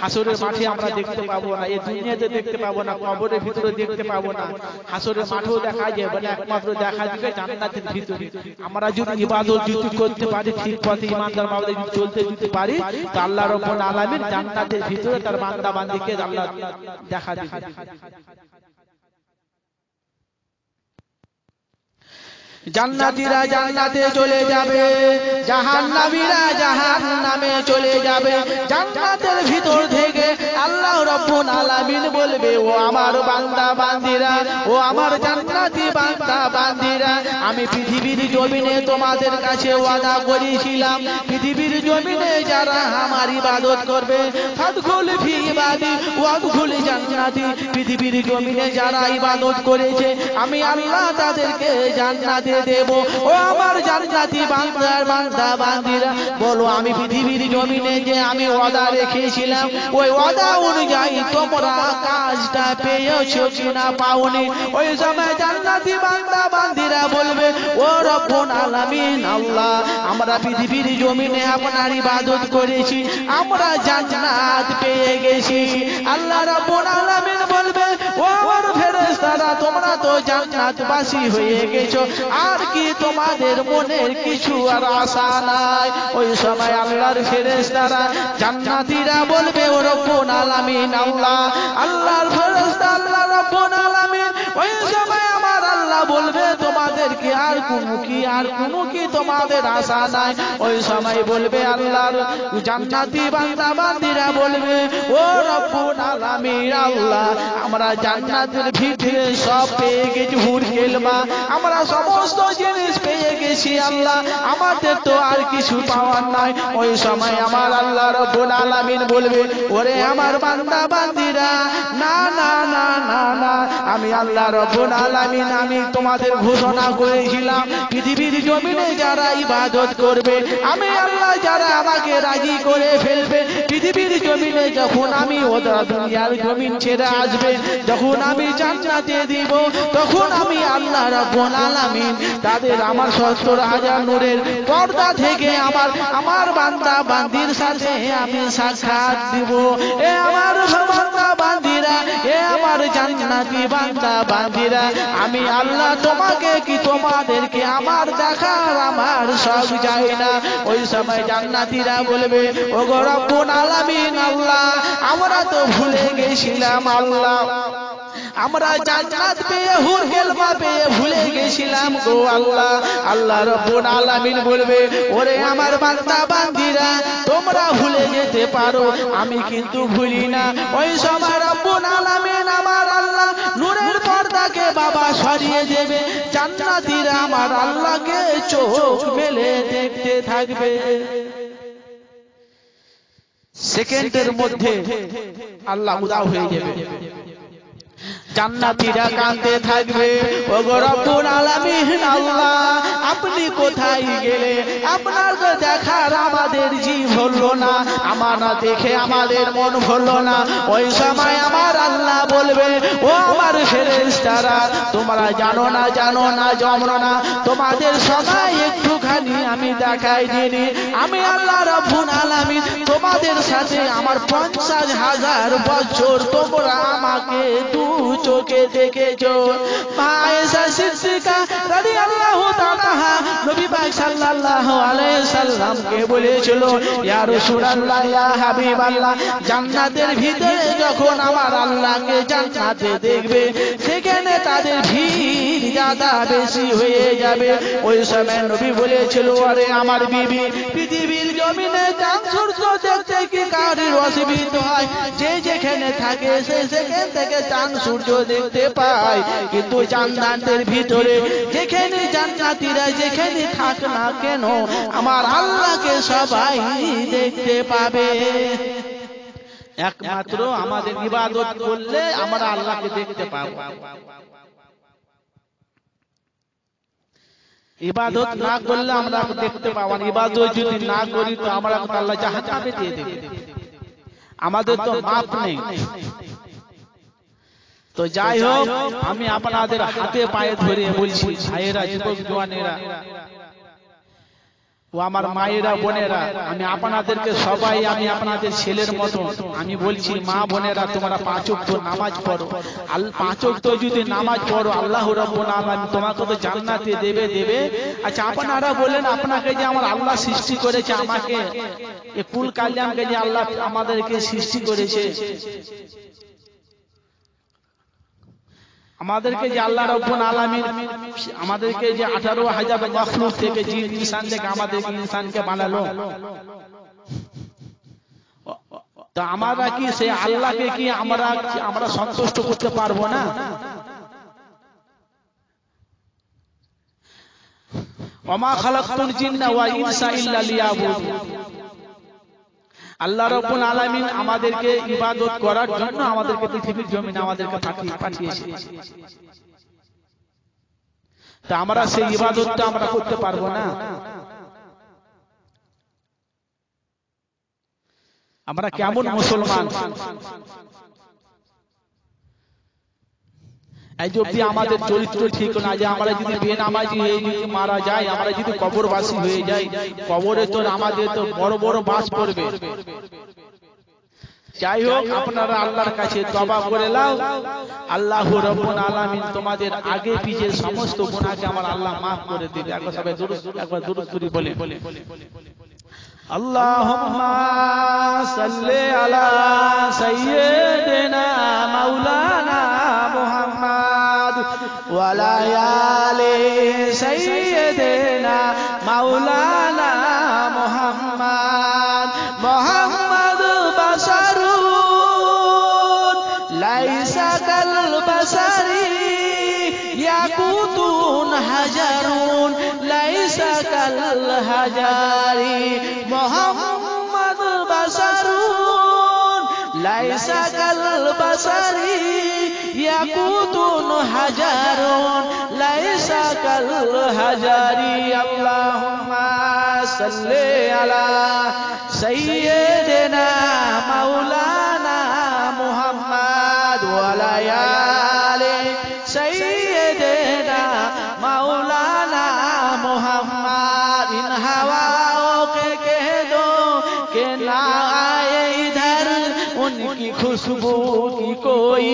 হাসরের মাঠে আমরা দেখতে পাবো না, এই দুনিয়াতে দেখতে পাবো না, কবরের ভিতরে দেখতে পাবো না, হাসরের মাঠেও দেখা যাবে না, একমাত্র দেখা দিবে জান্নাতের ভিতরে। আমরা আমরা যদি ইবাদত যদি করতে পারি, ঠিক পথে ইমানদার ভাবে যদি চলতে যদি পারি, তো আল্লাহ রাব্বুল আলামিন জান্নাতের ভিতরে তার বান্দা বান্দীকে আল্লাহ দেখা দিবে। জান্নাতীরা জান্নাতে চলে যাবে, জাহান্নামীরা জাহান্নামে চলে যাবে। জান্নাতের ভিতর থেকে আল্লাহ রাব্বুল আলামিন বলবে, ও আমার বান্দা বান্দীরা, ও আমার জান্নাতি বান্দা বান্দীরা, আমি পৃথিবীর জমিনে তোমাদের কাছে ওয়াদা করেছিলাম, পৃথিবীর জমিনে যারা আমার ইবাদত করবে, ফাদখুল ফি ইবাদি ওয়াদখুল জান্নাতি, পৃথিবীর জমিনে যারা ইবাদত করেছে আমি আল্লাহ তাদেরকে জান্নাতে দেব। ও আমার জান্নাতি বান্দার বান্দা বান্দীরা, বলো আমি পৃথিবীর জমিনে যে আমি ওয়াদা রেখেছিলাম, ওই ওয়াদা অনুযায়ী তোমরা কাজটা পেয়েছো কিনা পাওনি? ওই সময় জান্নাতি বান্দা বান্দীরা বলবে, ও রব্বুল আলামিন আল্লাহ, আমরা পৃথিবীর জমিনে আপনার ইবাদত করেছি, আমরা জান্নাত পেয়ে গেছি। আল্লাহ রাব্বুল আলামিন বলবে, ও আমার ফেরেশতারা, তোমরা তো জান্নাতবাসী হয়ে গেছো, আর কি তোমাদের মনের কিছু আর আশা নাই? ওই সময় আল্লাহর ফেরেশতারা জান্নাতীরা বলবে, ও রব্বুল আলামিন আল্লাহ, আল্লাহর ফেরেশতা আল্লাহ রাব্বুল আলামিন, ওই সময় আমার আল্লাহ বলবে, তোমাদেরকে আর কোনো কি তোমাদের আশা নাই? ওই সময় বলবে আল্লাহর জান্নাতি বান্দা বান্দীরা বলবে, ও রব্বুল আলামিন আল্লাহ, আমরা জান্নাতের ভিতরে সব পেয়ে গেছি, হুর কেলমা, আমরা সমস্ত জিনিস পেয়ে গেছি আল্লাহ, আমাদের তো আর কিছু পাওয়ার নাই। ওই সময় আমার আল্লাহ রাব্বুল আলামিন বলবে, ওরে আমার বান্দা বান্দীরা, না না না না না, আমি আল্লাহ রাব্বুল আলামিন আমি তোমাদের ঘোষণা করেছিলাম, পৃথিবীর জমিনে যারা ইবাদত করবে, আমি আল্লাহ যারা আমাকে রাজি করে ফেলবে, পৃথিবীর জমিনে যখন আমি ওদের দুনিয়ার জমিন ছেড়ে আসবে, যখন আমি জান্নাতে দিব, তখন আমি আল্লাহ রাব্বুল আলামিন তাদের আমার ৭০,০০০ নূরের পর্দা থেকে আমার বান্দা বান্দির সাথে আমি সাক্ষাৎ দিব। এ আমার বান্দা বান্দিরা, এ আমার জান্নাতি বান্দা বান্দিরা, আমি আল্লাহ তোমাকে কি তোমাদেরকে আমার দেখার আমার শখ যায় না? ওই সময় জান্নাতীরা বলবে, ও গো রব্বুল আলামিন আল্লাহ, আমরা তো ভুলে গেছিলাম আল্লাহ, আমরা জান্নাত পেয়ে হুর কেলমা পেয়ে ভুলে গেছিলাম গো আল্লাহ। আল্লাহ রাব্বুল আলামিন বলবে, ওরে আমার বান্দা বান্দীরা, তোমরা ভুলে যেতে পারো, আমি কিন্তু ভুলি না। ওই সময় রাব্বুল আলামিন আমার আল্লাহ নূরের পর্দাকে বাবা সরিয়ে দেবে, জান্নাতীরা আমার আল্লাহকে চোখ মেলে দেখতে থাকবে। সেকেন্ডের মধ্যে আল্লাহ উদাও হয়ে যাবে, জান্নাতীরা কাঁদতে থাকবে, ও গো রব্বুল আলামিন আল্লাহ, আপনি কোথায় গেলে? আপনার তো দেখার আমাদের জীব হলো না, আমার না দেখে আমাদের মন হলো না। ওই সময় আমার আল্লাহ বলবে, ও আমার ফেরেশতারা, তোমরা জানো না জানো না, তোমাদের সময় একটুখানি আমি দেখাই দিইনি, আমি আল্লাহ রাব্বুল আলামিন তোমাদের সাথে আমার ৫০,০০০ বছর তোমরা আমাকে দু চোখে দেখেছো। মা আয়েশা সিদ্দিকা রাদিয়াল্লাহু তাআলা নবী পাক সাল্লাল্লাহু আলাইহি সাল্লামকে বলেছিল, ইয়া রাসূলুল্লাহ, ইয়া হাবিবাল্লাহ, জান্নাতের ভিতরে যখন আমার আল্লাহকে জান্নাতে দেখবে, সেখানে তাদের ভিড় জাদা বেশি হয়ে যাবে। ওই সময় নবী বলেছিল, আরে আমার বিবি, পৃথিবীর জমিনে চাঁদ সূর্য দেখতে কি কারোর অসুবিধা হয়? যে যেখানে থাকে সে সেখান থেকে চাঁদ সূর্য দেখতে পায়, কিন্তু জান্নাতের ভিতরে যেখানে জান্নাতীরা যেখানে থাক না কেন, আমার আল্লাহকে সবাই দেখতে পাবে। একমাত্র আমাদের ইবাদত করলে আমরা আল্লাহকে দেখতে পাবো। ইবাদত না করলে আমরা দেখতে পাবো না। ইবাদত যদি না করি তো আমরা আল্লাহ জাহান্নামে দিয়ে দেবে, আমাদের তো মাপ নেই। তো যাই হোক, আমি আপনাদের হাতে পায়ে ধরে বলছি, ভাইয়েরা, যুবক জওয়ানেরা, ও আমার মায়েরা বোনেরা, আমি আপনাদেরকে সবাই আমি আপনাদের ছেলের মতো আমি বলছি, মা বোনেরা তোমরা 5 ওয়াক্ত নামাজ পড়ো। 5 ওয়াক্ত যদি নামাজ পড়ো আল্লাহ রাব্বুল আলামিন তোমাকে তো জান্নাতে দেবে। আচ্ছা আপনারা বলেন, আপনাকে যে আমার আল্লাহ সৃষ্টি করেছে, আমাকে এই কুল কাল্যাণকে যে আল্লাহ আমাদেরকে সৃষ্টি করেছে, আমাদেরকে যে আল্লাহ রাব্বুল আলামিন আমাদেরকে যে 18,000 মাখলুক থেকে জিন ইনসান থেকে আমাদেরকে ইনসানকে বানালো, তো আমরা কি সেই আল্লাহকে কি আমরা সন্তুষ্ট করতে পারবো না? ওমা খালাকতুল জিন্না ওয়াল ইনসা ইল্লা লিয়াবুদুন। আল্লাহ রাব্বুল আলামিন আমাদেরকে ইবাদত করার জন্য আমাদেরকে পৃথিবীর জমিনে আমাদেরকে পাঠিয়েছে। তা আমরা সেই ইবাদতটা আমরা করতে পারবো না? আমরা কেমন মুসলমান? এই যদি আমাদের চরিত্র ঠিক না, যে আমরা যদি বেনামাজি হয়ে যদি মারা যাই, আমরা যদি কবরবাসী হয়ে যাই, কবরে তো আমাদের তো বড় বড় বাস পড়বে। যাই হোক, আপনারা আল্লাহর কাছে তওবা করে নাও, আল্লাহ রাব্বুল আলামিন তোমাদের আগে পিছে সমস্ত গুনাহকে আমার আল্লাহ maaf করে দেবে। একবার দুরূদ করি বলে আল্লাহুম্মা সাল্লি আলা সাইয়্যিদিনা মাওলানা মুহাম্মদ ওয়া আলা আলি সাইয়্যিদিনা মাওলানা মুহাম্মদ। মুহাম্মদ বাশারুন লাইসা কাল বাশারি ইয়াকুতুন হাজারুন লাইসা কাল হাজারি। মুহাম্মদ বাশারুন লাইসা কাল বাশারি ইয়াকুতুন হাজারুন লাইসা কাল হাজারি। আল্লাহুম্মা সাল্লি আলা সাইয়্যিদিনা মাওলানা মুহাম্মদ ওয়া আলা আলি সাইয়্যিদিনা মাওলানা মুহাম্মদ। ইন हवाओं के कह दो कि ना आए इधर, उनकी खुशबू की कोई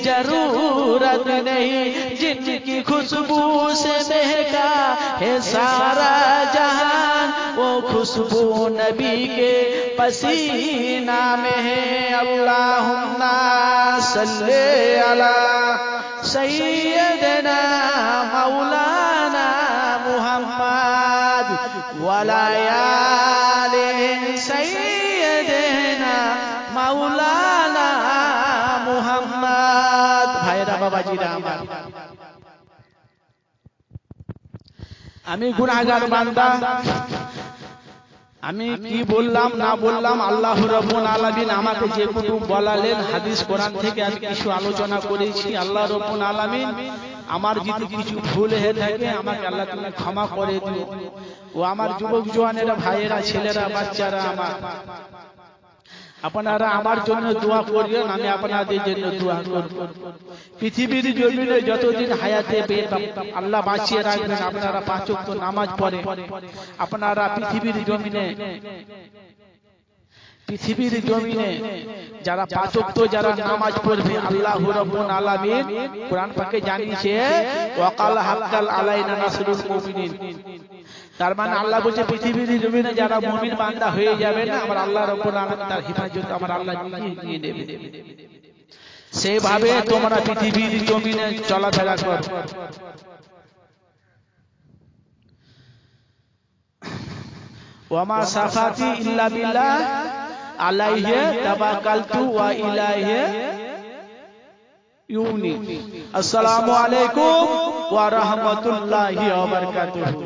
जरूरत नहीं, जिनकी खुशबू से महका है सारा जहान, वो खुशबू नबी के पसीना में है। अल्लाहुम्मा सल्ले अला सय्यदना मौलाना मुहम्मद वा अला आले सय्यदना मौलाना मुहम्मद। भाईरा बाबाजीरा আমার, আমি গুনাহগার বান্দা, আমি কি বললাম না বললাম আল্লাহ রাব্বুল আলামিন আমাকে যে কুতুব বলালেন, হাদিস কোরআন থেকে আমি কিছু আলোচনা করেছি। আল্লাহ রাব্বুল আলামিন আমার যদি কিছু ভুল হয়ে থাকে আমাকে আল্লাহ তুমি ক্ষমা করে দিও। ও আমার যুবক জওয়ানেরা, ভাইয়েরা, ছেলেরা, বাচ্চারা, আপনারা আমার জন্য দোয়া করবেন, আমি আপনাদের জন্য দোয়া করব। পৃথিবীর জমিনে যতদিন হায়াতে আল্লাহ বাঁচিয়ে রাখবেন, আপনারা 5 ওয়াক্ত নামাজ পড়ে, আপনারা পৃথিবীর জমিনে যারা 5 ওয়াক্ত যারা নামাজ পড়বে, আল্লাহ রাব্বুল আলামিন কোরআন পাকে জানিয়েছে ওয়াকাল হাক্কাল আলাইনা নাসরুল মুমিনিন। তার মানে আল্লাহ বলছে পৃথিবীর জমিনে যারা মুমিন বান্দা হয়ে যাবে না, আমার আল্লাহ রাব্বুল আলামিন তার হেফাজত আমার আল্লাহ নিয়ে নেবে। সেভাবে তোমরা পৃথিবীর জমিনে চলাফেরা করো। ওয়ামা সাফাতি ইল্লা বিল্লাহ আলাইহি তাওয়াক্কালতু ওয়া ইলাইহি ইউনি। আসসালামু আলাইকুম ওয়া রাহমাতুল্লাহি ওয়া বারাকাতুহু।